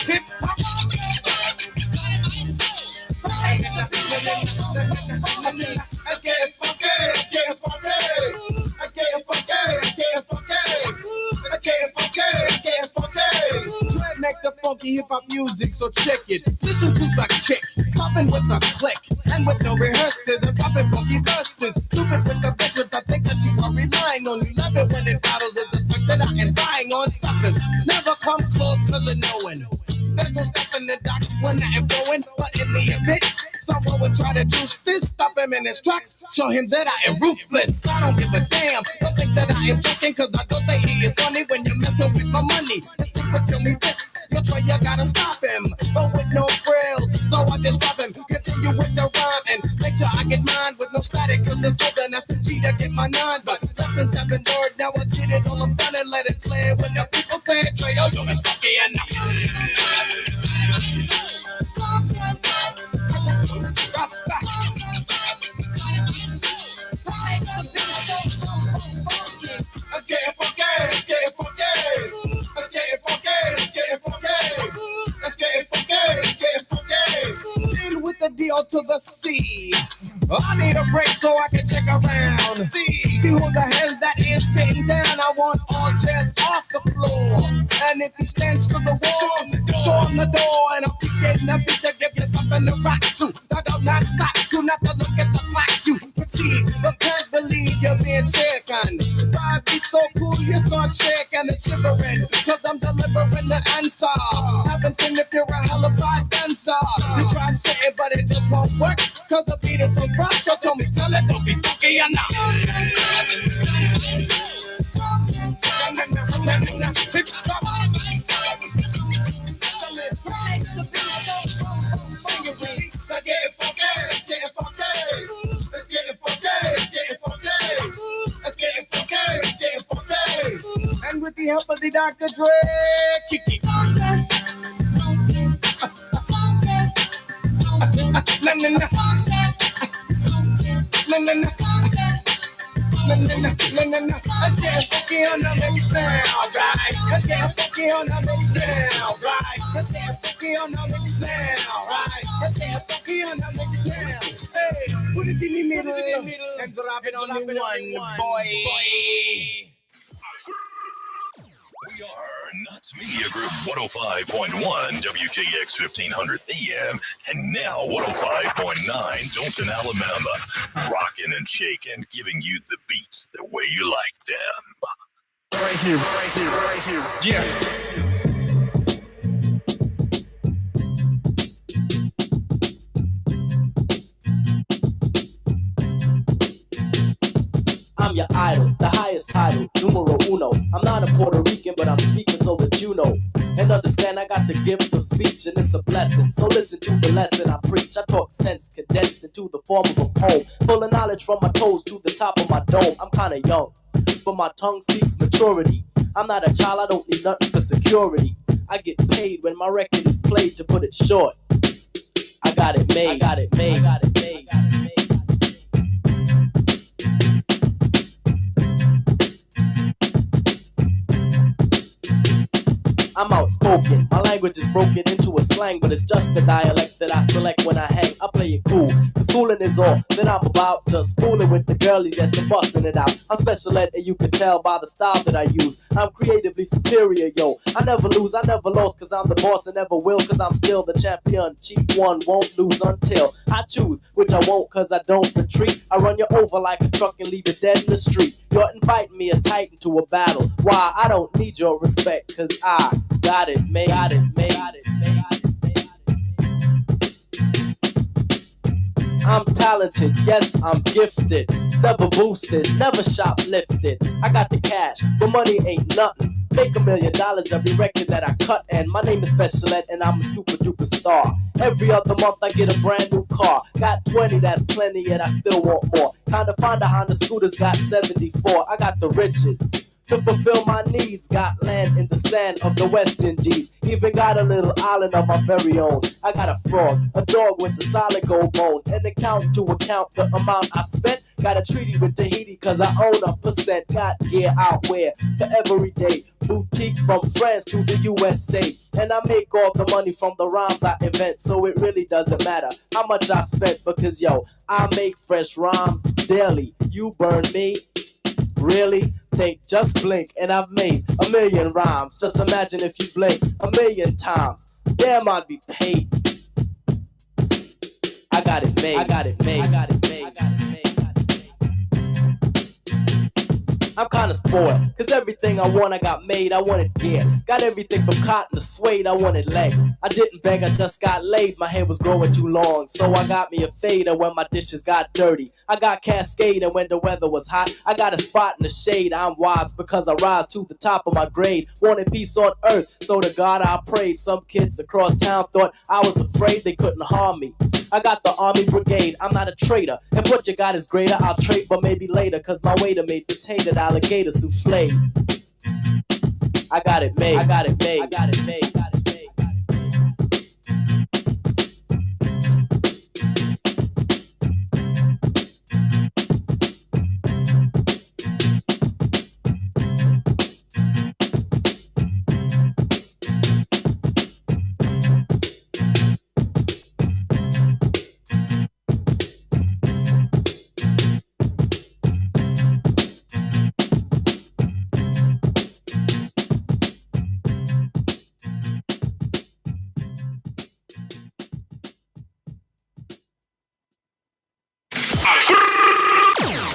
hip hop. Let's get it funky, let's get it funky. Let's get it funky, let's get it funky. Let's get it funky, let's get it funky. Try to make the funky hip hop music, so check it. Listen to the kick, popping with a click, and with no rehearsals, and popping funky verses. Stupid with the bitch with the thing that you are relying on. You love it when it battles with the fact that I am buying on suckers. Never come close cause of knowing. There's no step in the dock when I am going, but in the event someone would try to juice this, stop him in his tracks, show him that I am ruthless. I don't give a damn, don't think that I am joking, cause I don't think he is funny when you're messing with my money. This nigga tell me this, you'll try, you gotta stop him, but with no frills, so I just drop him, continue with the rhyme, and make sure I get mine with no static, cause it's southern, that's the G to get my 9, but lessons have been learned, now I get it all in fun and let it play, when the people say, Trey, oh, you're funky enough. Rasta. Let's get it funky, let's get it funky. Let's get it funky, let's get it funky. Let's get it funky, let's get it funky. Deal with the D.O. to the C. I need a break so I can check around. See who the hell that is sitting down. I want all chairs off the floor. And if he stands to the wall, show him the door. And I'll keep getting a beat to give you something to rock to. I don't not stop, do not to look at the clock. You perceive, but can't believe you're being taken. My beat so cool, you start shaking and shivering. Cause I'm delivering the answer. Haven't seen if you're a hell of a dancer. You try and say it, but it just won't work. Cause the beat is so rough, so tell me, tell it, don't be funky enough. And with the help of the Dr. Dre, kick it. na na na. Na na na. Na na na na na na. Let's get funky on the mix now, right? Let's get funky on the mix now, right? Let's get funky on the mix now, right? Let's get funky on the mix now. Hey, put it in the middle and drop it on the one, boy. We are Nuts Media Group 105.1 WJX 1500 AM and now 105.9 Dalton, Alabama. Rocking and shaking, giving you the beats the way you like them. Right here, right here, right here. Yeah. I'm your idol, the highest title, numero uno. I'm not a Puerto Rican, but I'm speaking so that you know. And understand I got the gift of speech and it's a blessing. So listen to the lesson I preach. I talk sense condensed into the form of a poem. Full of knowledge from my toes to the top of my dome. I'm kinda young, but my tongue speaks maturity. I'm not a child, I don't need nothing for security. I get paid when my record is played, to put it short. I got it made, I got it made, I got it made, I got it made. I'm outspoken, my language is broken into a slang, but it's just the dialect that I select when I hang. I play it cool, cause coolin' is all that I'm about. Just fooling with the girlies, yes, and busting it out. I'm special ed, and you can tell by the style that I use. I'm creatively superior, yo. I never lose, I never lost, cause I'm the boss and never will, cause I'm still the champion. Chief one won't lose until I choose, which I won't, cause I don't retreat. I run you over like a truck and leave you dead in the street. You're inviting me a titan to a battle. Why? I don't need your respect, cause I got it made, got it made, got it made, got it made. I'm talented, yes, I'm gifted. Never boosted, never shoplifted. I got the cash, but money ain't nothing. Make $1 million every record that I cut, and my name is Special Ed, and I'm a super duper star. Every other month I get a brand new car. Got 20, that's plenty, and I still want more. Kinda find a Honda Scooters, got 74. I got the riches to fulfill my needs. Got land in the sand of the West Indies. Even got a little island of my very own. I got a frog, a dog with a solid gold bone. An account to account the amount I spent. Got a treaty with Tahiti cause I own a percent. Got gear out wear for every day. Boutiques from France to the USA. And I make all the money from the rhymes I invent. So it really doesn't matter how much I spent, because yo, I make fresh rhymes daily. You burn me? Really? Think, just blink, and I've made 1 million rhymes. Just imagine if you blink 1 million times. Damn, I'd be paid. I got it made, I got it made, I got it made, I got it made. I'm kinda spoiled, cause everything I want I got made, I wanted gear. Got everything from cotton to suede, I wanted leg. I didn't beg, I just got laid, my hair was growing too long. So I got me a fader when my dishes got dirty. I got cascade and when the weather was hot. I got a spot in the shade, I'm wise because I rise to the top of my grade. Wanted peace on earth, so to God I prayed. Some kids across town thought I was afraid they couldn't harm me. I got the army brigade, I'm not a traitor. If what you got is greater, I'll trade, but maybe later. Cause my waiter made potato alligator souffle. I got it made, I got it made, I got it made, I got it made.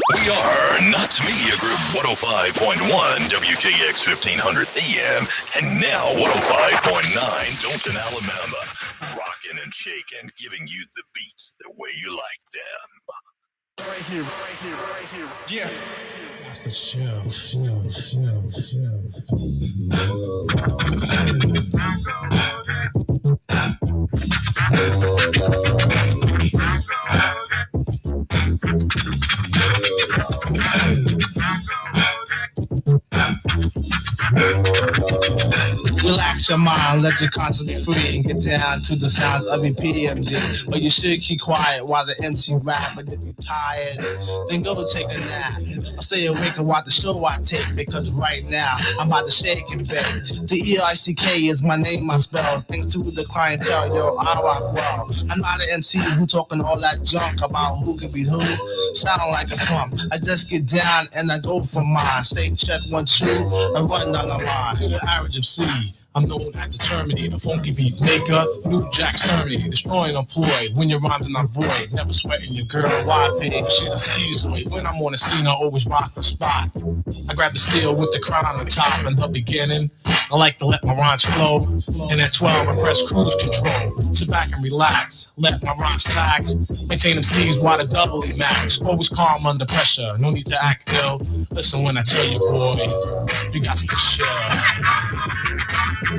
We are Nuts Media Group 105.1 WJX 1500 AM and now 105.9 Dalton, Alabama. Rocking and shaking, giving you the beats the way you like them. Right here, right here, right here. Yeah. That's the show, the show, the show, the show. Relax. Relax your mind, let your conscience be free, and get down to the sounds of your PMD. But you should keep quiet while the MC rap. But if you're tired, then go take a nap. I'll stay awake and watch the show I take, because right now I'm about to shake and bake. The EICK is my name, I spell. Thanks to the clientele, yo, I rock well. I'm not an MC who talking all that junk about who can be who. Sound like a pump. I just get down and I go for mine. Say check 1, 2, and run down the line. To the average MC, I'm known as the Terminator, funky beat maker, New Jack Sternity, destroying employed. When you're rhyming, I'm void, never sweating your girl. Why pay? She's a schizoid. When I'm on the scene, I always rock the spot. I grab the steel with the crown on the top. In the beginning, I like to let my rhymes flow. And at 12, I press cruise control. Sit back and relax, let my rhymes tax. Maintain them C's while the doubly max. Always calm under pressure, no need to act ill. Listen when I tell you, boy, you got to chill. I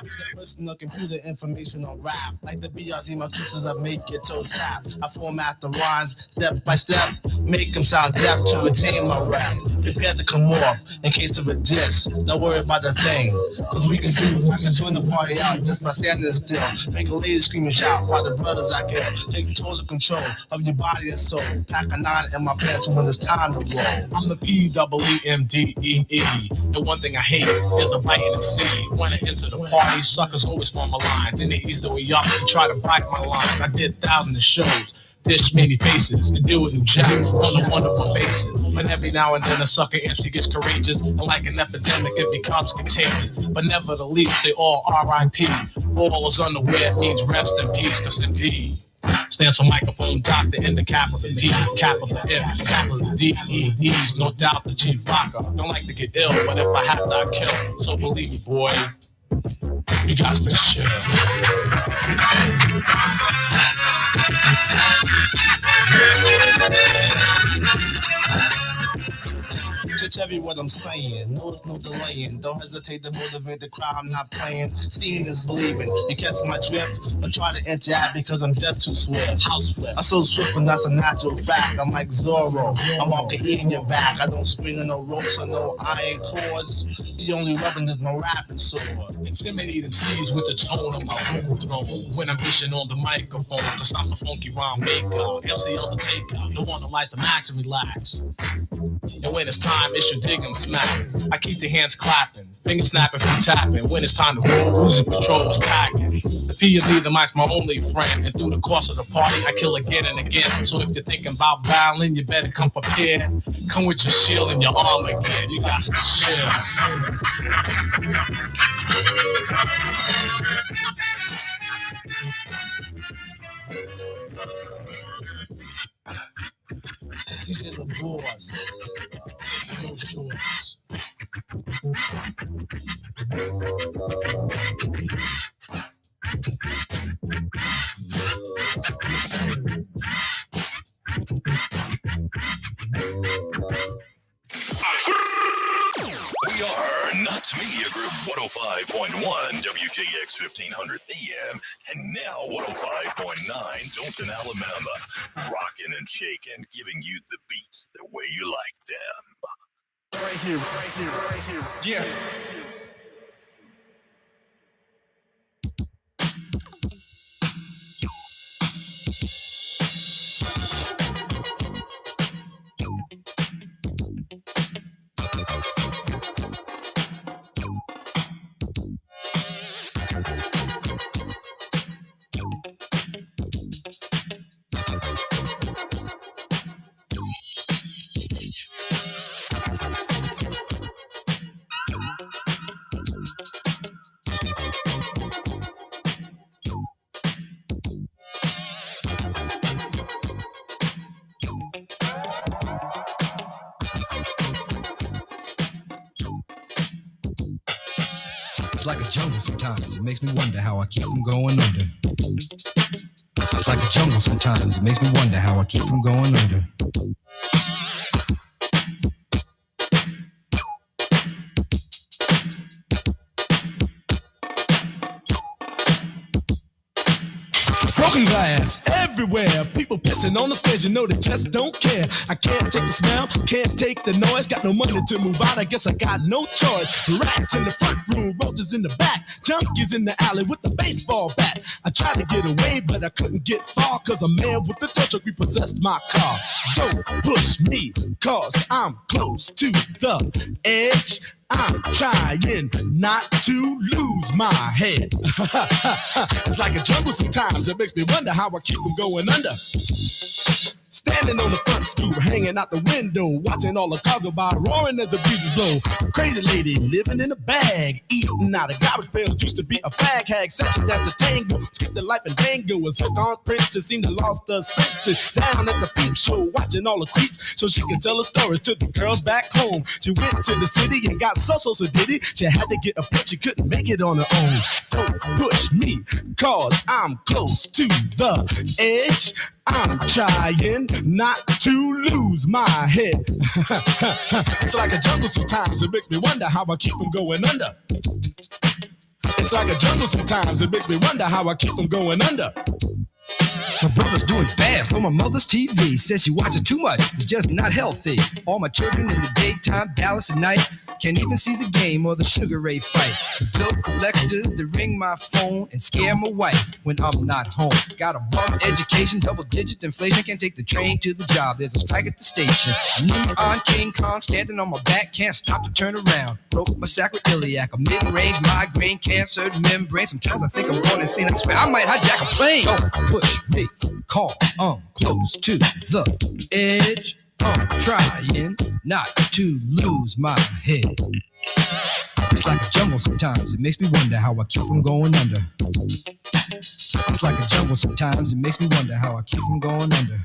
be the personal computer information on rap. Like the BRZ, my pieces I make your toes tap. I format the rhymes step by step, make them sound deaf to retain my rap. Prepare to come off in case of a diss. Don't worry about the thing, cause we can turn the party out just by standing still. Make a lady scream and shout while the brothers I kill. Take total control of your body and soul. Pack a 9 in my pants when it's time to roll. I'm the PEEMDEE, and one thing I hate is a biting MC. When I enter the party, suckers always form a line. Then they ease the way up and try to bite my lines. I did thousands of shows, dish many faces, and deal with New Jack on a one-to-one basis. But every now and then a sucker MC gets courageous, and like an epidemic it becomes contagious. But never the least, they all R.I.P. All is unaware means rest in peace, cause indeed stands for microphone doctor in the capital P, capital F, capital D, E, D's, no doubt the chief rocker. Don't like to get ill, but if I have to, I kill. So believe me, boy, you got to chill. Catch every what I'm saying, notice no delaying. Don't hesitate to motivate the crowd, I'm not playing. Seeing is believing, you catch my drift. Don't try to interact because I'm just too swift. How swift? I'm so swift and that's a natural fact. I'm like Zorro, I'm walking in your back. I don't swing on no ropes or no iron cords. The only weapon is my rapping sword. Intimidate MCs with the tone of my vocal throne. When I'm dishing on the microphone, cause I'm the funky rhyme maker, MC Undertaker, the one that likes to max and relax. And when it's time, it's your dig 'em smack. I keep the hands clapping, fingers snapping from tapping. When it's time to roll, Uzi Patrol's packing. The P&D, the mic's my only friend. And through the course of the party, I kill again and again. So if you're thinking about battling, you better come prepared. Come with your shield and your armor again. You got to chill. DJ the boss, no shorts. We are Nuts Media Group 105.1 WJX 1500 AM and now 105.9 Dothan, Alabama. Rockin' and shaking, giving you the beats the way you like them. Right here, right here, right here. Yeah. It's like a jungle sometimes. It makes me wonder how I keep from going under. It's like a jungle sometimes. It makes me wonder how I keep from going under. Broken glass everywhere. People pissing on the stage, you know they just don't care. I can't take the smell, can't take the noise. Got no money to move out, I guess I got no choice. Rats in the front room, roaches in the back, junkies in the alley with the baseball bat. I tried to get away, but I couldn't get far, cause a man with a tow truck repossessed my car. Don't push me, cause I'm close to the edge. I'm trying not to lose my head. It's like a jungle sometimes. It makes me wonder how I keep from going under. Standing on the front stoop, hanging out the window, watching all the cars go by, roaring as the breezes blow. Crazy lady living in a bag, eating out of garbage pails. Used to be a fag hag, such a dance to tango. Skipped the life and dango. A so-called princess seemed to lost her senses. Down at the peep show, watching all the creeps, so she could tell her stories to the girls back home. She went to the city and got so did it. She had to get a pimp, she couldn't make it on her own. Don't push me, cause I'm close to the edge. I'm trying not to lose my head. It's like a jungle sometimes. It makes me wonder how I keep from going under. It's like a jungle sometimes. It makes me wonder how I keep from going under. My brother's doing fast on my mother's TV. Says she watches too much, it's just not healthy. All my children in the daytime, Dallas at night. Can't even see the game or the Sugar Ray fight. The bill collectors, they ring my phone and scare my wife when I'm not home. Got a bum education, double-digit inflation. Can't take the train to the job, there's a strike at the station. Neon King Kong standing on my back, can't stop to turn around. Broke my sacroiliac, a mid-range migraine, cancer membrane. Sometimes I think I'm going insane, I swear I might hijack a plane. Don't push me, cause I'm close to the edge. I'm trying not to lose my head. It's like a jungle sometimes. It makes me wonder how I keep from going under. It's like a jungle sometimes. It makes me wonder how I keep from going under.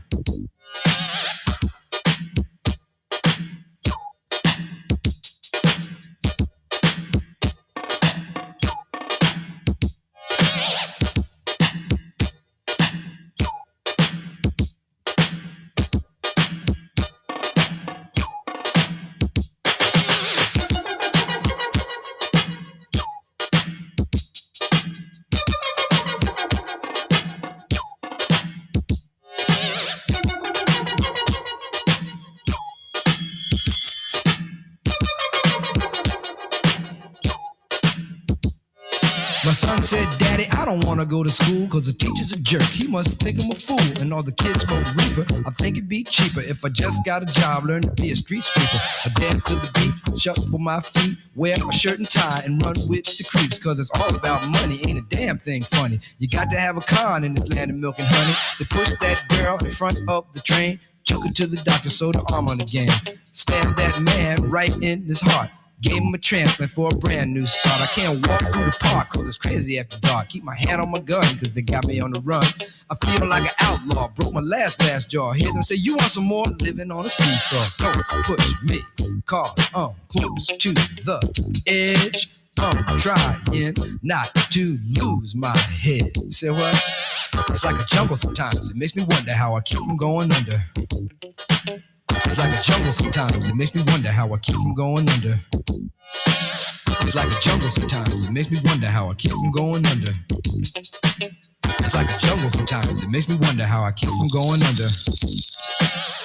My son said, Daddy, I don't want to go to school cause the teacher's a jerk. He must think I'm a fool and all the kids smoke reefer. I think it'd be cheaper if I just got a job, learn to be a street sweeper. I dance to the beat, shuffle my feet, wear a shirt and tie and run with the creeps. Cause it's all about money, ain't a damn thing funny. You got to have a con in this land of milk and honey. They push that girl in front of the train, took her to the doctor, sewed her arm on again. Stabbed that man right in his heart. Gave him a transplant for a brand new start. I can't walk through the park cause it's crazy after dark. Keep my hand on my gun cause they got me on the run. I feel like an outlaw, broke my last glass jaw. Hear them say, you want some more? Living on a seesaw. Don't push me cause I'm close to the edge. I'm trying not to lose my head. Say what? It's like a jungle sometimes. It makes me wonder how I keep from going under. It's like a jungle sometimes. It makes me wonder how I keep from going under. It's like a jungle sometimes. It makes me wonder how I keep from going under. It's like a jungle sometimes. It makes me wonder how I keep from going under.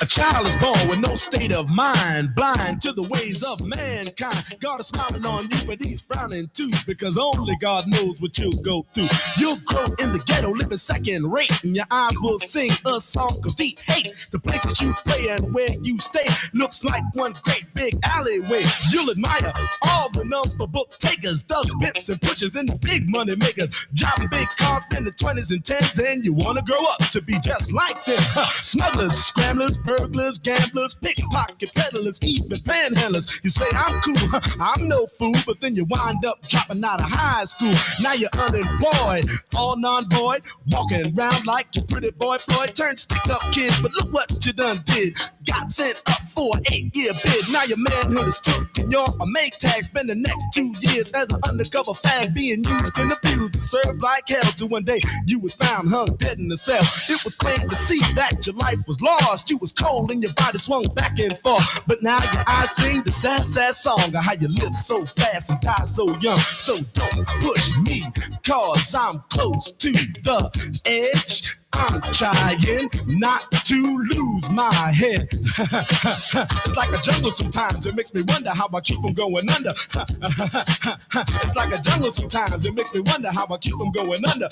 A child is born with no state of mind, blind to the ways of mankind. God is smiling on you, but he's frowning too, because only God knows what you'll go through. You'll grow in the ghetto, living second rate, and your eyes will sing a song of deep hate. The places you play and where you stay looks like one great big alleyway. You'll admire all the number book takers, thugs, pimps, and pushers, and the big money makers, driving big cars, spending 20s and 10s, and you want to grow up to be just like them. Smugglers, scramblers, burglars, gamblers, pickpocket peddlers, even panhandlers. You say, I'm cool, I'm no fool, but then you wind up dropping out of high school. Now you're unemployed, all non-void, walking around like your pretty boy Floyd. Turned stick-up kid, but look what you done did. got sent up for an 8-year bid. Now your manhood is took and you're a make tag. Spend the next 2 years as an undercover fag, being used and abused, served like hell. Till one day you was found hung dead in the cell. It was plain to see that your life was lost. You was cold and your body swung back and forth. But now your eyes sing the sad, sad song of how you live so fast and die so young. So don't push me, cause I'm close to the edge. I'm trying not to lose my head. It's like a jungle sometimes. It makes me wonder how I keep from going under. It's like a jungle sometimes. It makes me wonder how I keep from going under.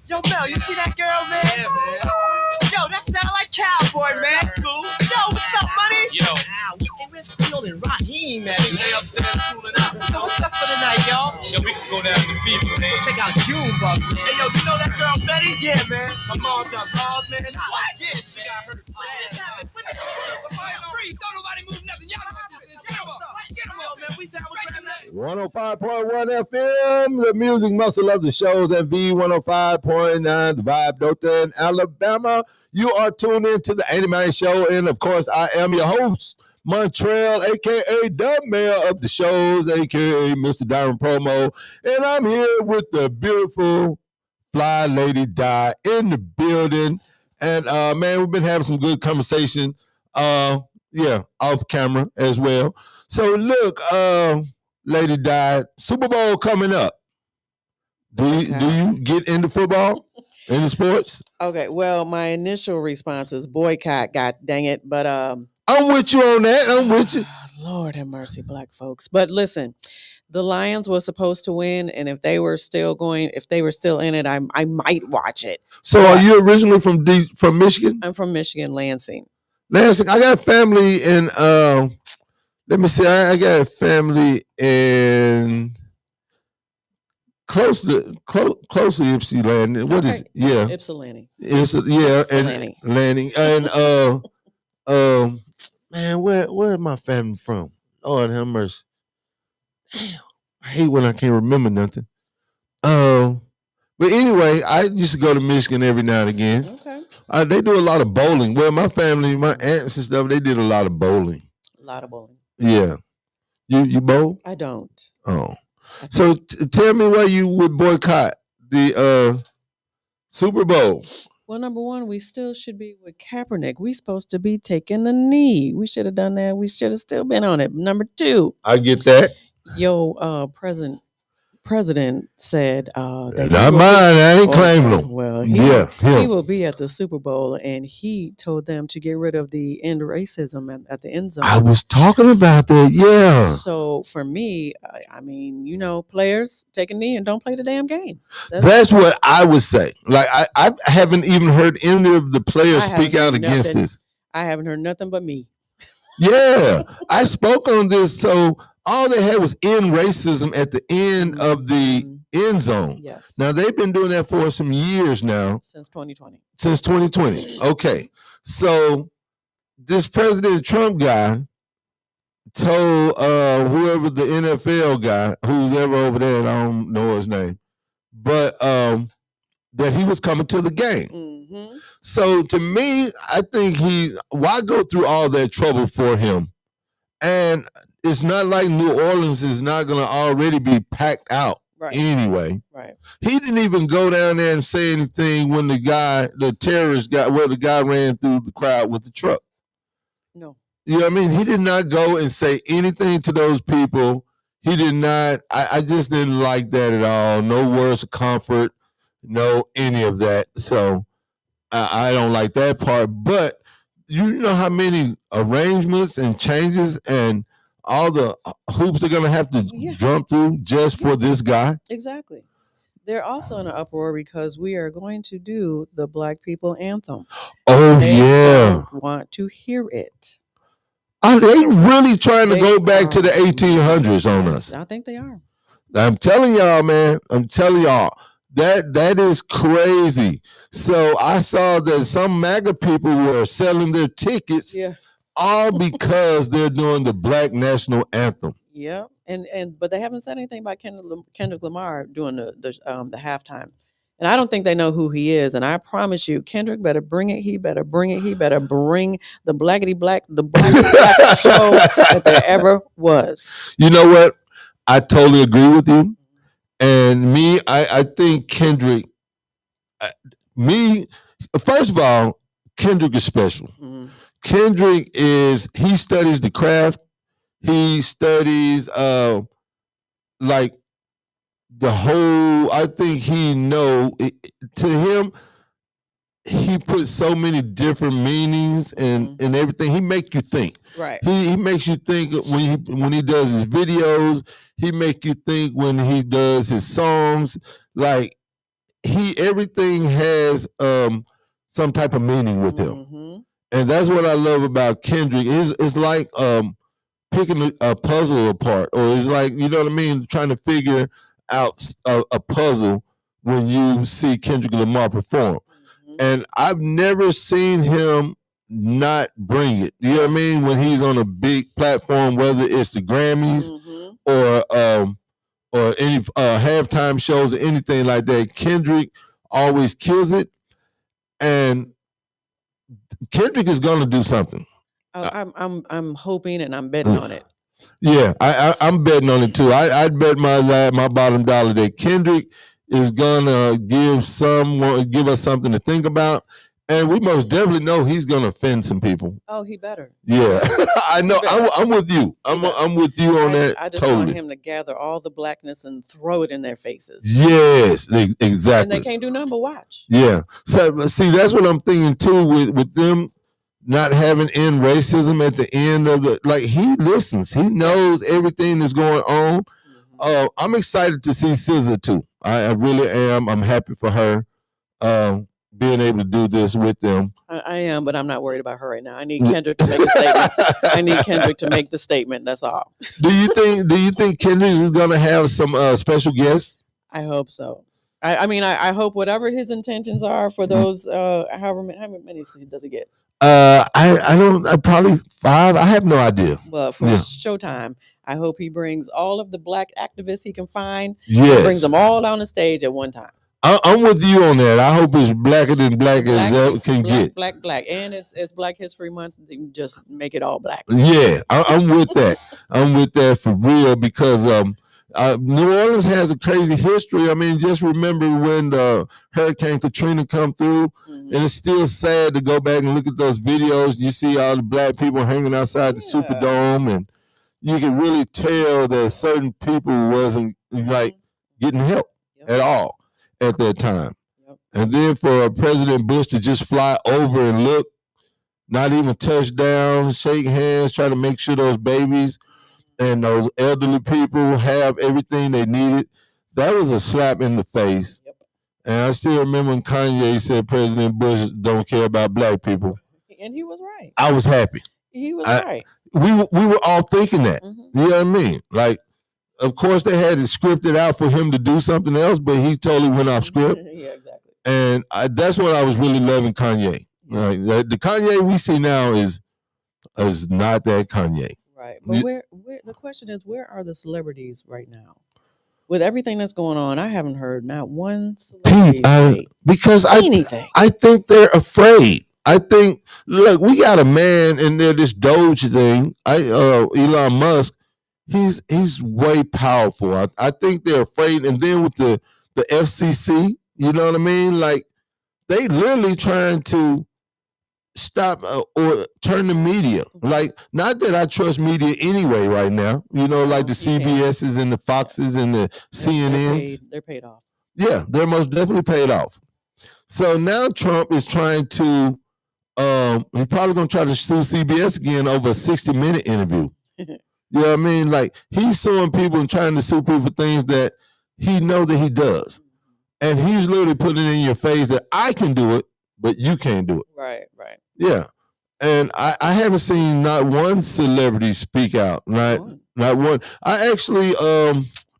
Yo, Mel, you see that girl, man? Yeah, man. Yo, that sound like Cowboy, man. Cool. Yo, what's up, buddy? Yo. Hey, where's Field and Raheem, man? They upstairs cooling out. So what's up for the night, y'all? Yo, we can go down to the fever, man. Check out Junebug, man. Hey, yo, you know that girl Betty? Yeah, man. My mom's got balls, man. What? Yeah, she got hurt. What just happened? Free. Don't nobody move nothing. Y'all know what this is. Get him up. Get him up, man. We down with that. 105.1 FM, the music muscle of the shows, and V105.9's Vibe Dothan, Alabama. You are tuned in to the 80 Man Show, and of course, I am your host, Montreal, aka the mayor of the shows, aka Mr. Darren Promo, and I'm here with the beautiful fly lady Di in the building. And man, we've been having some good conversation, off camera as well. So look, Lady Di, Super Bowl coming up. Do you get into football, into sports? Okay, well, my initial response is boycott. God dang it, but I'm with you on that. I'm with you. Lord have mercy, black folks. But listen, the Lions were supposed to win, and if they were still in it, I might watch it. So, are you originally from Michigan? I'm from Michigan, Lansing. Lansing. I got family in. Let me see. I got a family in close to Ypsilanti. What is it? Yeah, Ypsilanti. And Lanning and man, where my family from? Lord have mercy. Damn, I hate when I can't remember nothing. But anyway, I used to go to Michigan every now and again. Okay. They do a lot of bowling. Well, my family, my aunts and stuff, they did a lot of bowling. A lot of bowling. Yeah. You bowl? I don't. Oh. So tell me why you would boycott the Super Bowl. Well, number one, we still should be with Kaepernick. We supposed to be taking a knee. We should have done that. We should have still been on it. Number two. I get that. President said that not mine. I ain't claiming them. Well, he will be at the Super Bowl, and he told them to get rid of the end racism at the end zone. I was talking about that. Yeah. So for me, I mean, players take a knee and don't play the damn game. That's what I would say. Like I haven't even heard any of the players speak out against this. I haven't heard nothing but me. Yeah, I spoke on this. So all they had was end racism at the end of the end zone. Yes. Now they've been doing that for some years now. Since 2020. Since 2020. Okay. So this President Trump guy told whoever the NFL guy, who's ever over there, and I don't know his name, but that he was coming to the game. Mm-hmm. So to me, I think why go through all that trouble for him? And it's not like New Orleans is not going to already be packed out anyway. Right. He didn't even go down there and say anything when the guy ran through the crowd with the truck. No. You know what I mean? He did not go and say anything to those people. He did not. I just didn't like that at all. No words of comfort. No, any of that. So I don't like that part. But you know how many arrangements and changes and all the hoops they're going to have to jump through just for this guy? Exactly. They're also in an uproar because we are going to do the Black People Anthem. Oh, they don't want to hear it. Are they really trying to go back to the 1800s on us? I think they are. I'm telling y'all, man. I'm telling y'all. That is crazy. So I saw that some MAGA people were selling their tickets all because they're doing the Black National Anthem. Yeah, but they haven't said anything about Kendrick Lamar doing the halftime. And I don't think they know who he is. And I promise you, Kendrick better bring it. He better bring it. He better bring the blackity black, the blackest black show that there ever was. You know what? I totally agree with you. And me, I think Kendrick, first of all, Kendrick is special. Mm-hmm. Kendrick he studies the craft. He studies like the whole, I think to him, he puts so many different meanings and everything. He makes you think. Right. He makes you think when he does his videos. He make you think when he does his songs. Like everything has some type of meaning with him, and that's what I love about Kendrick. It's like picking a puzzle apart, or it's like, you know what I mean, trying to figure out a puzzle when you see Kendrick Lamar perform. And I've never seen him not bring it. You know what I mean? When he's on a big platform, whether it's the Grammys or any halftime shows or anything like that, Kendrick always kills it. And Kendrick is gonna do something. I'm hoping, and I'm betting on it. Yeah, I'm betting on it too. I'd bet my bottom dollar that Kendrick is gonna give us something to think about, and we most definitely know he's gonna offend some people. Oh, he better. Yeah, I know. I'm with you. I'm with you on that. I just totally. want him to gather all the blackness and throw it in their faces. Yes, exactly. And they can't do nothing but watch. Yeah. So see, that's what I'm thinking too with them not having end racism at the end of he listens. He knows everything that's going on. I'm excited to see SZA too. I really am. I'm happy for her being able to do this with them. I am, but I'm not worried about her right now. I need Kendrick to make a statement. I need Kendrick to make the statement. That's all. Do you think Kendrick is gonna have some special guests? I hope so. I mean, I hope whatever his intentions are for those how many does he get? I don't. Probably 5. I have no idea. Well, for Showtime, I hope he brings all of the black activists he can find. Yes. Brings them all on the stage at one time. I'm with you on that. I hope it's blacker than black as that can get. Black, and it's Black History Month. Just make it all black. Yeah, I'm with that. I'm with that for real, because New Orleans has a crazy history. I mean, just remember when the Hurricane Katrina come through, and it's still sad to go back and look at those videos. You see all the black people hanging outside the Superdome, and you can really tell that certain people wasn't getting help at all at that time. And then for President Bush to just fly over and look, not even touch down, shake hands, try to make sure those babies and those elderly people have everything they needed, that was a slap in the face. And I still remember when Kanye said President Bush don't care about black people. And he was right. I was happy. He was right. We were all thinking that. You know what I mean? Like, of course, they had it scripted out for him to do something else, but he totally went off script. Yeah, exactly. And that's what I was really loving Kanye. Like, the Kanye we see now is not that Kanye. Right. But where the question is, where are the celebrities right now? With everything that's going on, I haven't heard not one celebrity because I think they're afraid. I think, look, we got a man in there, this DOGE thing. Elon Musk, he's way powerful. I think they're afraid. And then with the FCC, you know what I mean? Like, they literally trying to stop or turn the media. Like, not that I trust media anyway right now. You know, like the CBS's and the Foxes and the CNNs. They're paid off. Yeah, they're most definitely paid off. So now Trump is trying to, he's probably going to try to sue CBS again over a 60-minute interview. You know what I mean? Like, he's suing people and trying to sue people for things that he knows that he does. And he's literally putting it in your face that I can do it, but you can't do it. Right. Yeah. And I haven't seen not one celebrity speak out. Not one. I actually,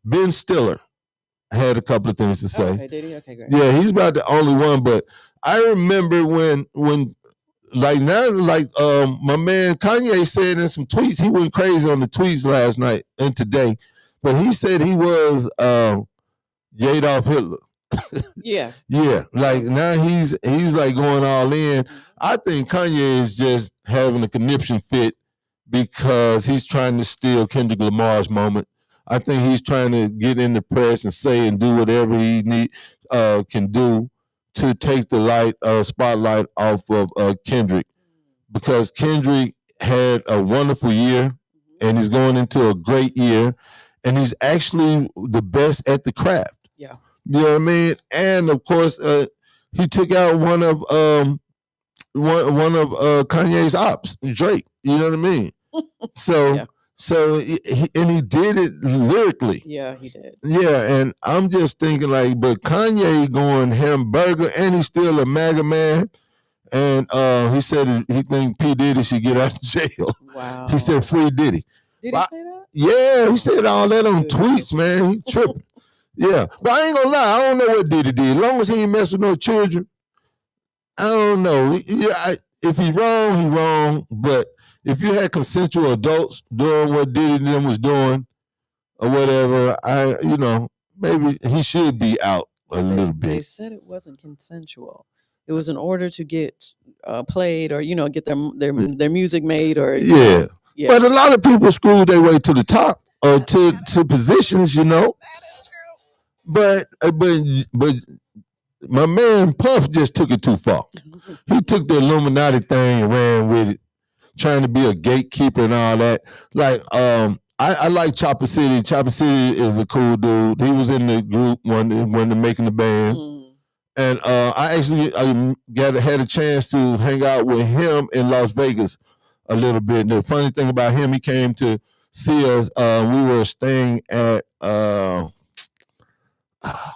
Ben Stiller had a couple of things to say. Okay, did he? Okay, great. Yeah, he's about the only one. But I remember when my man Kanye said in some tweets, he went crazy on the tweets last night and today, but he said he was Adolf Hitler. Yeah. Yeah, like now he's like going all in. I think Kanye is just having a conniption fit because he's trying to steal Kendrick Lamar's moment. I think he's trying to get in the press and say and do whatever he can do to take the spotlight off of Kendrick, because Kendrick had a wonderful year and he's going into a great year, and he's actually the best at the craft. Yeah. You know what I mean? And of course, he took out one of Kanye's ops, Drake. You know what I mean? So, Yeah. and he did it lyrically. Yeah, he did. Yeah, and I'm just thinking like, but Kanye going hamburger, and he's still a MAGA man. And he said he think P. Diddy should get out of jail. Wow. He said free Diddy. Did he say that? Yeah, he said all that on tweets, man. He tripping. Yeah, but I ain't gonna lie. I don't know what Diddy did. As long as he ain't mess with no children, I don't know. If he wrong, he wrong. But if you had consensual adults doing what Diddy and them was doing, or whatever, maybe he should be out a little bit. They said it wasn't consensual. It was in order to get played, or get their music made, or yeah. But a lot of people screwed their way to the top or to positions, But my man Puff just took it too far. He took the Illuminati thing and ran with it, trying to be a gatekeeper and all that. Like, I like Chopper City. Chopper City is a cool dude. He was in the group when they're making the band. And I actually had a chance to hang out with him in Las Vegas a little bit. And the funny thing about him, he came to see us. We were staying at I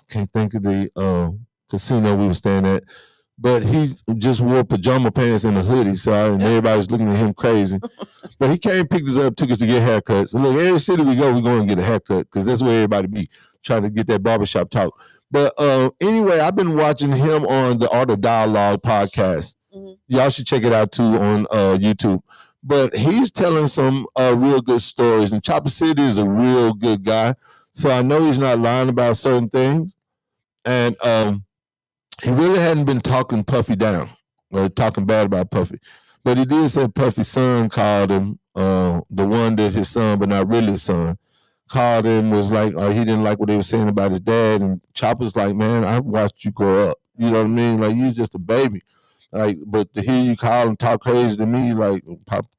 can't think of the casino we were staying at, but he just wore pajama pants and a hoodie, and everybody was looking at him crazy. But he came, picked us up, took us to get haircuts. And look, every city we go, we're going to get a haircut because that's where everybody be trying to get that barbershop talk. But anyway, I've been watching him on the Art of Dialogue podcast. Y'all should check it out too on YouTube. But he's telling some real good stories, and Chopper City is a real good guy. So I know he's not lying about certain things. And he really hadn't been talking Puffy down or talking bad about Puffy. But he did say Puffy's son called him, the one that his son, but not really his son, called him, was like, he didn't like what they were saying about his dad. And Chopper's like, man, I watched you grow up. You know what I mean? Like, you was just a baby. Like, but to hear you call and talk crazy to me, like,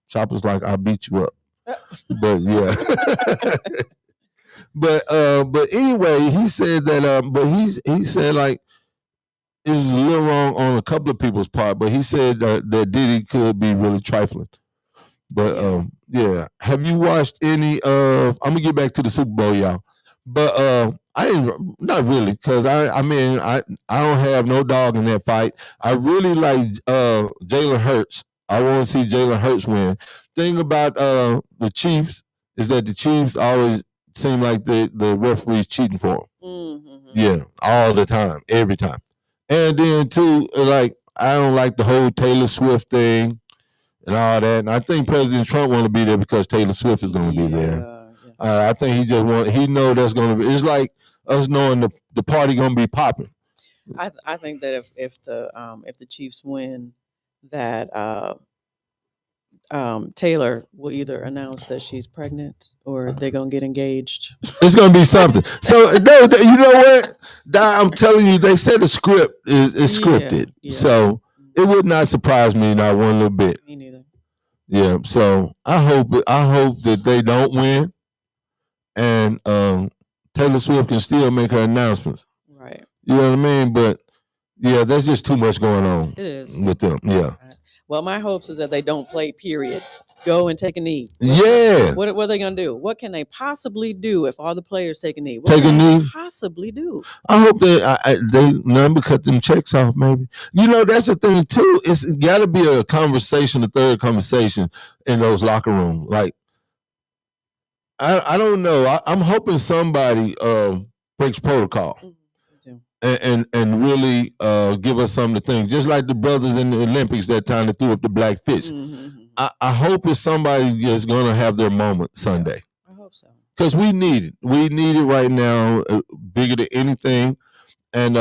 Chopper's like, I'll beat you up. But yeah. But anyway, he said that, but he said like, it was a little wrong on a couple of people's part, but he said that Diddy could be really trifling. But yeah, have you watched any of? I'm gonna get back to the Super Bowl, y'all. But not really, because I don't have no dog in that fight. I really like Jalen Hurts. I want to see Jalen Hurts win. Thing about the Chiefs is that the Chiefs always seem like the referee's cheating for them. Yeah, all the time, every time. And then too, like, I don't like the whole Taylor Swift thing and all that. And I think President Trump want to be there because Taylor Swift is going to be there. I think he know that's going to be. It's like us knowing the party going to be popping. I think that if the Chiefs win, that Taylor will either announce that she's pregnant or they're gonna get engaged. It's gonna be something. So no, you know what? I'm telling you, they said the script is scripted. Yeah. So it would not surprise me not one little bit. Me neither. Yeah. So I hope that they don't win, and Taylor Swift can still make her announcements. Right. You know what I mean? But yeah, there's just too much going on. It is with them. Yeah. Well, my hopes is that they don't play, period. Go and take a knee. Yeah. What are they going to do? What can they possibly do if all the players take a knee? What take a knee? Possibly do? I hope they number cut them checks off, maybe. You know, that's the thing, too. It's got to be a conversation, a third conversation in those locker rooms. Like, I don't know. I'm hoping somebody breaks protocol. And really give us something to think. Just like the brothers in the Olympics that time they threw up the black fist. I hope it's somebody that's going to have their moment Sunday. I hope so. Because we need it. We need it right now, bigger than anything. And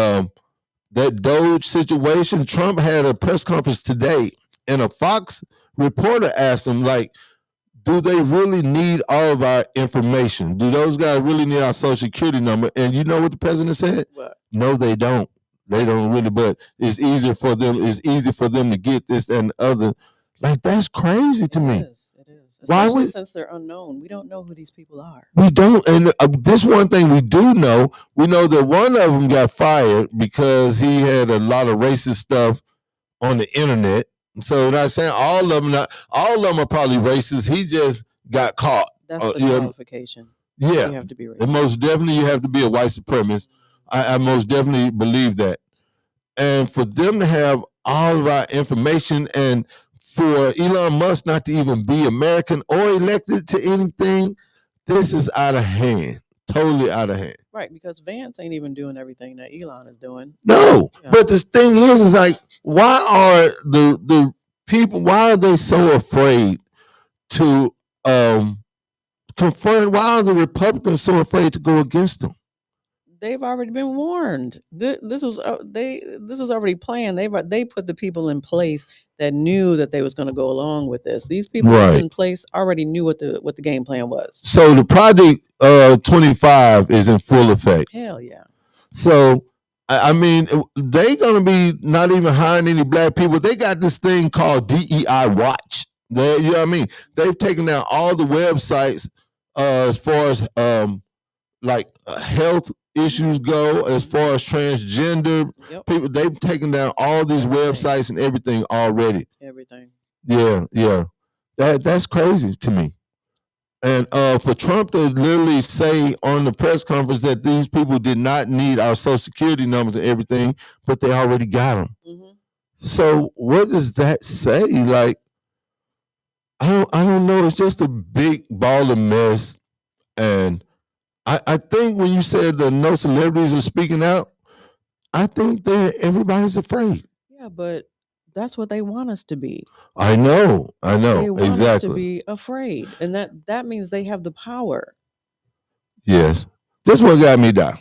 that DOGE situation, Trump had a press conference today, and a Fox reporter asked him, like, do they really need all of our information? Do those guys really need our social security number? And you know what the president said? What? No, they don't. They don't really, but it's easier for them. It's easy for them to get this and other. Like, that's crazy to me. It is. Why Especially would since they're unknown? We don't know who these people are. we don't? And this one thing we do know. We know that one of them got fired because he had a lot of racist stuff on the internet. So not saying all of them. All of them are probably racist. He just got caught. That's the qualification. Yeah, You have to be racist. and most definitely you have to be a white supremacist. I most definitely believe that. And for them to have all of our information, and for Elon Musk not to even be American or elected to anything, this is out of hand. Totally out of hand. Right, because Vance ain't even doing everything that Elon is doing. No, but the thing is like, why are the people? Why are they so afraid to confront? Why are the Republicans so afraid to go against them? They've already been warned. This was already planned. They put the people in place that knew that they was going to go along with this. These people that's in place already knew what the game plan was. So the Project 25 is in full effect. Hell yeah. So I mean, they gonna be not even hiring any black people. They got this thing called DEI Watch. You know what I mean? They've taken down all the websites as far as like health issues go, as far as transgender people. They've taken down all these websites and everything already. Everything. Yeah. That's crazy to me. And for Trump to literally say on the press conference that these people did not need our social security numbers and everything, but they already got them. Mm-hmm. So what does that say? Like, I don't know. It's just a big ball of mess. And I think when you said that no celebrities are speaking out, I think that everybody's afraid. Yeah, but that's what they want us to be. I know. They want exactly. us to be afraid, and that means they have the power. Yes, this one got me down.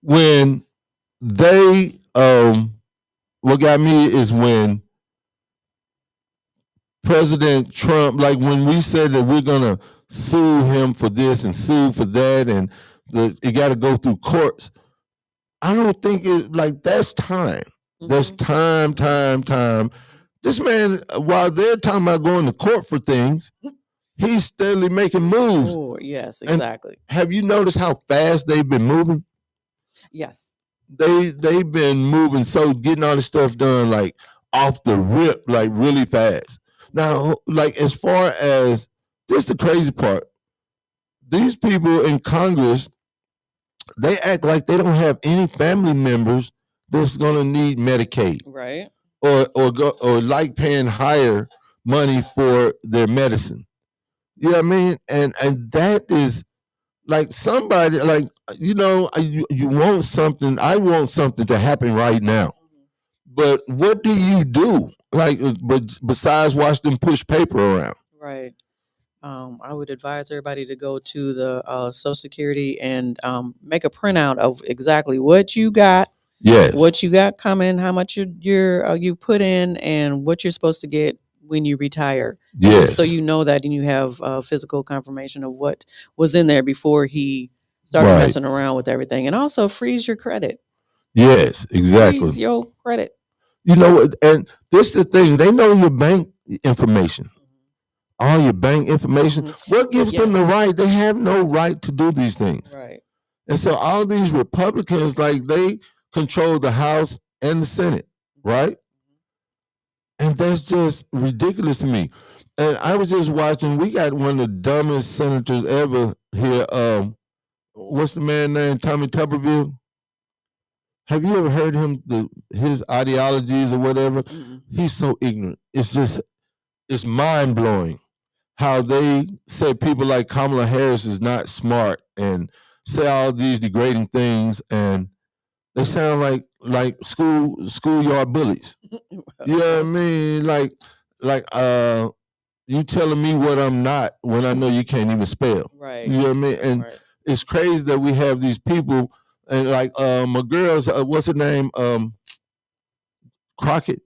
When they, what got me is when President Trump, like when we said that we're gonna sue him for this and sue for that, and it got to go through courts. I don't think it like that's time. Mm-hmm. That's time. This man, while they're talking about going to court for things, he's steadily making moves. Oh, yes, exactly. And have you noticed how fast they've been moving? Yes. They've been moving, so getting all this stuff done like off the rip, like really fast. Now, like as far as this, the crazy part, these people in Congress, they act like they don't have any family members that's gonna need Medicaid, right? Or like paying higher money for their medicine. You know what I mean? And that is like somebody, like, you know, you want something. I want something to happen right now. But what do you do? Like, but besides watch them push paper around? Right. I would advise everybody to go to the Social Security and make a printout of exactly what you got. Yes. What you got coming, how much you've put in, and what you're supposed to get when you retire. Yes. So you know that, and you have physical confirmation of what was in there before he started messing around with everything. And also freeze your credit. Yes, exactly. Freeze your credit. You know, and this is the thing. They know your bank information. All your bank information. Mm-hmm. What gives them the right? They have no right to do these things. Right. And so all these Republicans, like, they control the House and the Senate, right? And that's just ridiculous to me. And I was just watching, we got one of the dumbest senators ever here. What's the man named? Tommy Tuberville? Have you ever heard him, his ideologies or whatever? Mm-hmm. He's so ignorant. It's mind-blowing how they say people like Kamala Harris is not smart and say all these degrading things, and they sound like schoolyard bullies. You know what I mean? Like you telling me what I'm not when I know you can't even spell. Right. You know what I mean? And it's crazy that we have these people, and like my girl's what's her name? Crockett.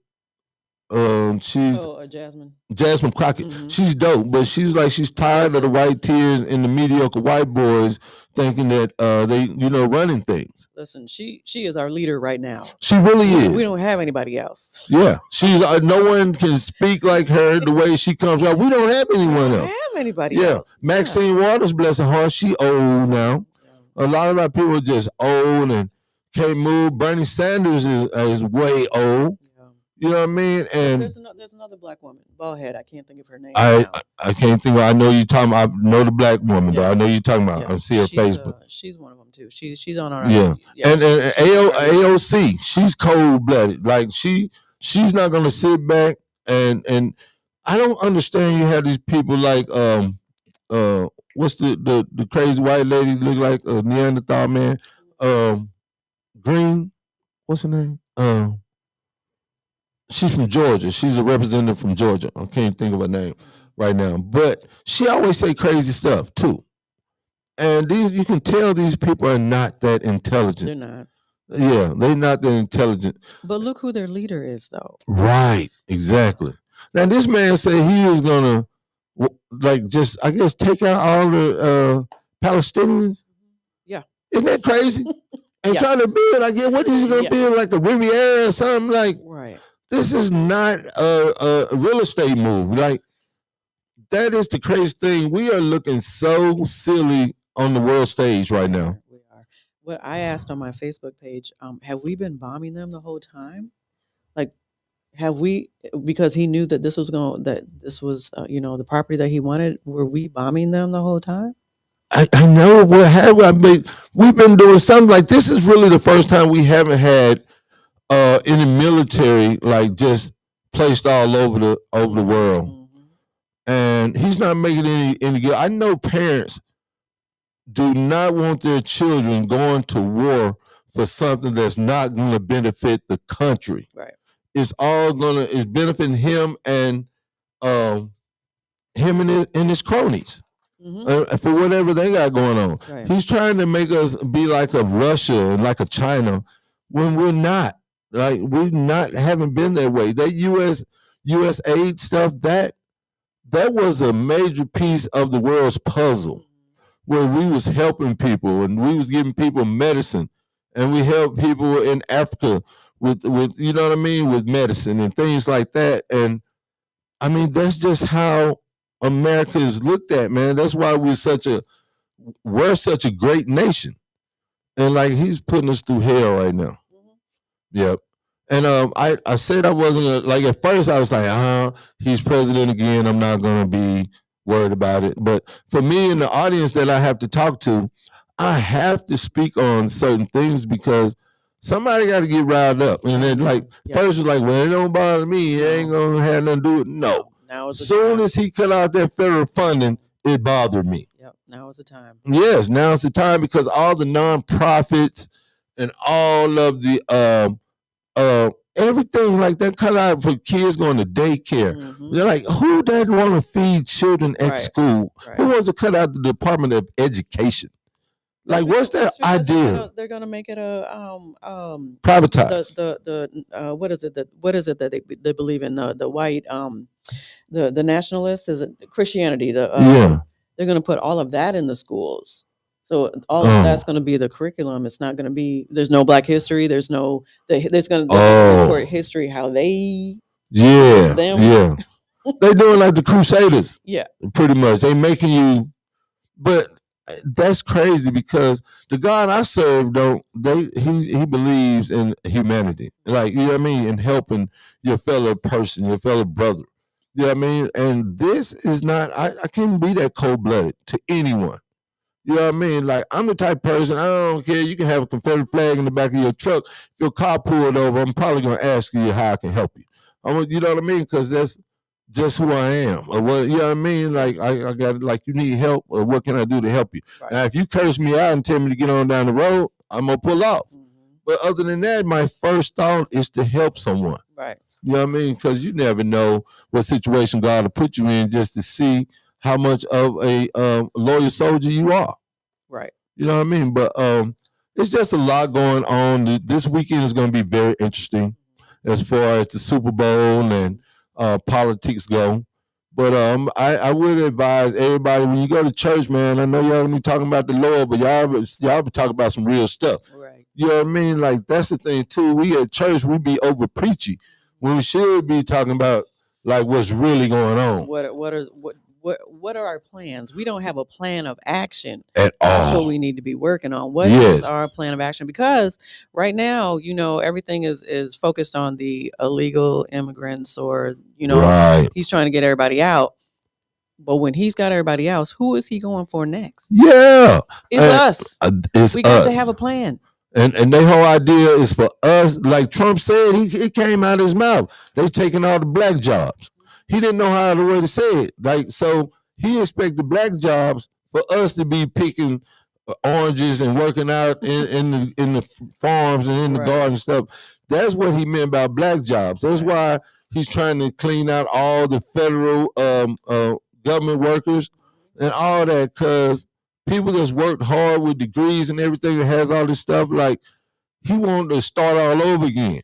She's Jasmine Crockett. Mhm. She's dope, but she's like she's tired of the white tears and the mediocre white boys thinking that they running things. Listen, she is our leader right now. She really is. We don't have anybody else. Yeah, she's no one can speak like her the way she comes out. We don't have anyone else. Have anybody Yeah, else? Maxine Waters, bless her heart, she old now. A lot of our people are just old and can't move. Bernie Sanders is way old. You know what I mean? And there's another black woman, bald head. I can't think of her name. I can't think. I know you talking. I know the black woman, though. I know you talking about. I see her Facebook. She's one of them too. She's on our and AOC, she's cold blooded. Like she's not gonna sit back and I don't understand. You have these people like what's the crazy white lady look like a Neanderthal man? Green, what's her name? She's from Georgia. She's a representative from Georgia. I can't think of her name right now. But she always say crazy stuff too. And you can tell these people are not that intelligent. They're not. Yeah, they're not that intelligent. But look who their leader is, though. Right, exactly. Now this man said he was gonna I guess take out all the Palestinians. Yeah. Isn't that crazy? And trying to build, I guess, what is he gonna build, like a Riviera or something? Like, right. This is not a real estate move. Like, that is the crazy thing. We are looking so silly on the world stage right now. We are. What I asked on my Facebook page, have we been bombing them the whole time? Like, have we? Because he knew that this was the property that he wanted. Were we bombing them the whole time? I know. What have I been? We've been doing something like this. Is really the first time we haven't had in the military, like just placed all over the world. Mm-hmm. And he's not making any good. I know parents do not want their children going to war for something that's not going to benefit the country. Right. It's benefiting him and his cronies. Mm-hmm. For whatever they got going on. Right. He's trying to make us be like a Russia and like a China when we're not. Like haven't been that way. That US aid stuff, that was a major piece of the world's puzzle, where we was helping people and we was giving people medicine, and we helped people in Africa with you know what I mean, with medicine and things like that. And I mean, that's just how America is looked at, man. That's why we're such a great nation. And like, he's putting us through hell right now. Yep. And I said I wasn't like, at first I was like, he's president again. I'm not gonna be worried about it. But for me and the audience that I have to talk to, I have to speak on certain things because somebody got to get riled up. And then first it's like, well, it don't bother me. It ain't gonna have nothing to do with it. No. As soon as he cut out that federal funding, it bothered me. Yep. Now is the time. Yes, now is the time, because all the nonprofits and all of the everything like that cut out for kids going to daycare. Mm-hmm. They're like, who doesn't want to feed children at school? Right. Who wants to cut out the Department of Education? Like, what's that idea? They're gonna make it a privatized. What is it that they believe in, the white the nationalists, is it Christianity? They're gonna put all of that in the schools. So all of that's going to be the curriculum. It's not going to be. There's no Black history. There's going to report history how they. Yeah. They're doing like the Crusaders. Yeah. Pretty much. They making you, but that's crazy because the God I serve he believes in humanity. Like, you know what I mean, and helping your fellow person, your fellow brother. You know what I mean? And this is not. I can't be that cold blooded to anyone. You know what I mean? Like, I'm the type of person, I don't care. You can have a Confederate flag in the back of your truck. If your car pulled over, I'm probably going to ask you how I can help you. You know what I mean? Because that's just who I am. Or what, you know what I mean? Like, I got, like, you need help, or what can I do to help you? Right. Now, if you curse me out and tell me to get on down the road, I'm going to pull off. Mm-hmm. But other than that, my first thought is to help someone. Right. You know what I mean? Because you never know what situation God will put you in just to see how much of a loyal soldier you are. Right. You know what I mean? But it's just a lot going on. This weekend is going to be very interesting as far as the Super Bowl and politics go. But I would advise everybody when you go to church, man. I know y'all gonna be talking about the Lord, but y'all be talking about some real stuff. Right. You know what I mean? Like that's the thing too. We at church, we be over preachy when we should be talking about like what's really going on. What are our plans? We don't have a plan of action At That's what all. we need to be working on. What Yes. is our plan of action? Because right now, everything is focused on the illegal immigrants, or Right. he's trying to get everybody out. But when he's got everybody else, who is he going for next? Yeah. It's us. It's We got to us. have a plan. And their whole idea is for us, like Trump said, it came out of his mouth. They taking all the black jobs. He didn't know how the way to say it. Like, so he expected black jobs for us to be picking oranges and working out in the farms and in the Right. garden and stuff. That's what he meant by black jobs. That's why he's trying to clean out all the federal government workers and all that, because people that's worked hard with degrees and everything that has all this stuff, like he wanted to start all over again.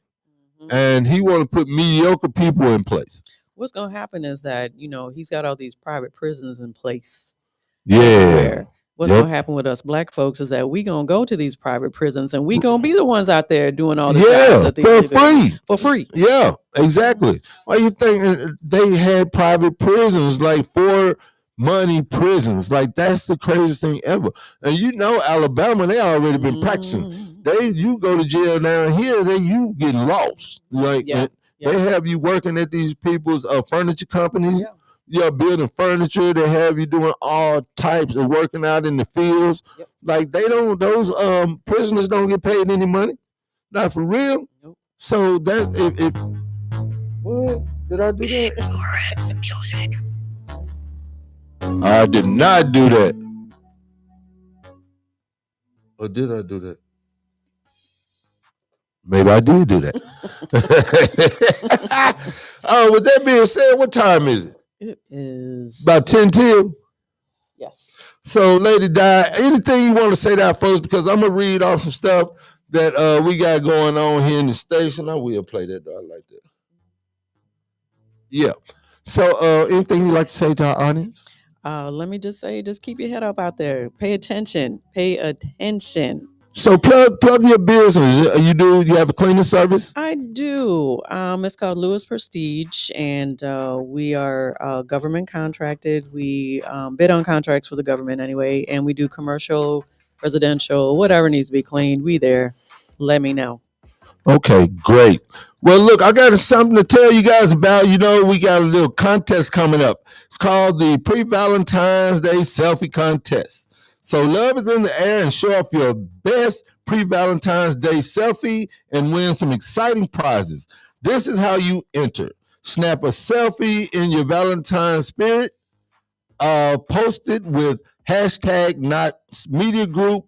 And he want to put mediocre people in place. What's going to happen is that, he's got all these private prisons in place. Yeah. everywhere. What's Yep. going to happen with us black folks is that we going to go to these private prisons and we going to be the ones out there doing all this Yeah, for free. For free. Yeah, exactly. Why you think they had private prisons, like for money prisons? Like that's the craziest thing ever. And Alabama, they already been practicing. You go to jail down here, you get lost. Like they have you working at these people's furniture companies. Yeah. You're building furniture. They have you doing all types of working out in the fields. Yep. Like those prisoners don't get paid any money. Not for real. Nope. So that's if what? Did I do that? I did not do that. Or did I do that? Maybe I did do that. Oh, with that being said, what time is it? It is About 10 till? Yes. So, Lady Di, anything you want to say to our folks? Because I'm going to read off some stuff that we got going on here in the station. I will play that, though. I like that. Yeah. So, anything you'd like to say to our audience? Let me just say, just keep your head up out there. Pay attention. Pay attention. So plug your business. You have a cleaning service? I do. It's called Lewis Prestige, and we are government contracted. We bid on contracts for the government anyway, and we do commercial, residential, whatever needs to be cleaned. We there. Let me know. Okay, great. Well, look, I got something to tell you guys about. We got a little contest coming up. It's called the Pre-Valentine's Day Selfie Contest. So love is in the air, and show off your best pre-Valentine's Day selfie and win some exciting prizes. This is how you enter. Snap a selfie in your Valentine's spirit, post it with hashtag Knox Media Group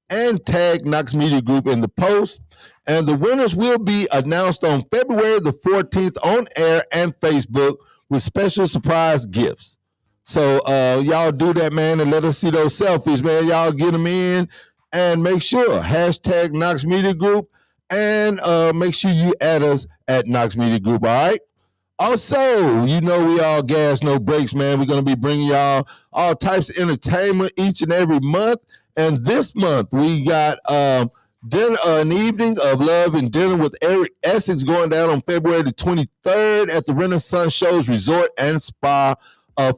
and tag Knox Media Group in the post. And the winners will be announced on February the 14th on air and Facebook with special surprise gifts. So y'all do that, man, and let us see those selfies, man. Y'all get them in and make sure hashtag Knox Media Group, and make sure you add us at Knox Media Group, all right? Also, we all gas, no breaks, man. We're going to be bringing y'all all types of entertainment each and every month. And this month, we got dinner, an evening of love and dinner with Eric Essex going down on February the 23rd at the Renaissance Shows Resort and Spa,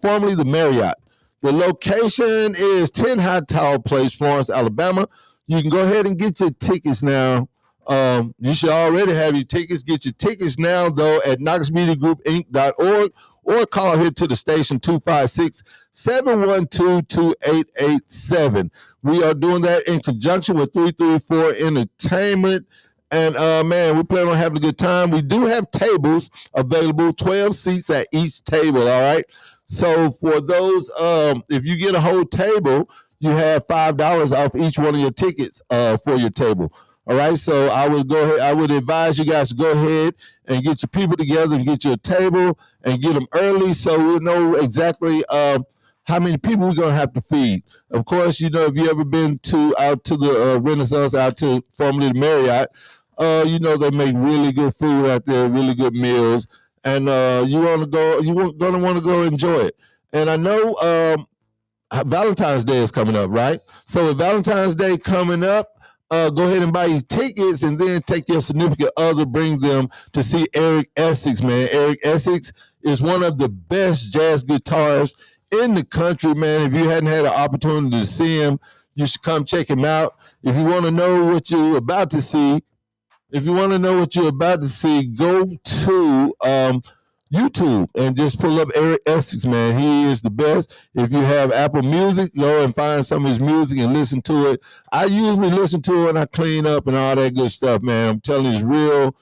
formerly the Marriott. The location is 10 Hightower Place, Florence, Alabama. You can go ahead and get your tickets now. You should already have your tickets. Get your tickets now, though, at knoxmediagroupinc.org or call here to the station 256-712-2887. We are doing that in conjunction with 334 Entertainment. And, man, we plan on having a good time. We do have tables available, 12 seats at each table, all right? So for those, if you get a whole table, you have $5 off each one of your tickets for your table. All right, so I would advise you guys to go ahead and get your people together and get your table and get them early so we'll know exactly how how many people we're gonna have to feed. Of course, you know, if you ever been out to the Renaissance, out to formerly the Marriott, you know, they make really good food out there, really good meals, and you want to go, gonna want to go enjoy it. And I know Valentine's Day is coming up, right? So with Valentine's Day coming up, go ahead and buy your tickets and then take your significant other, bring them to see Eric Essex, man. Eric Essex is one of the best jazz guitarists in the country, man. If you hadn't had an opportunity to see him, you should come check him out. If you want to know what you're about to see, go to YouTube and just pull up Eric Essex, man. He is the best. If you have Apple Music, go and find some of his music and listen to it. I usually listen to it when I clean up and all that good stuff, man. I'm telling you, it's real,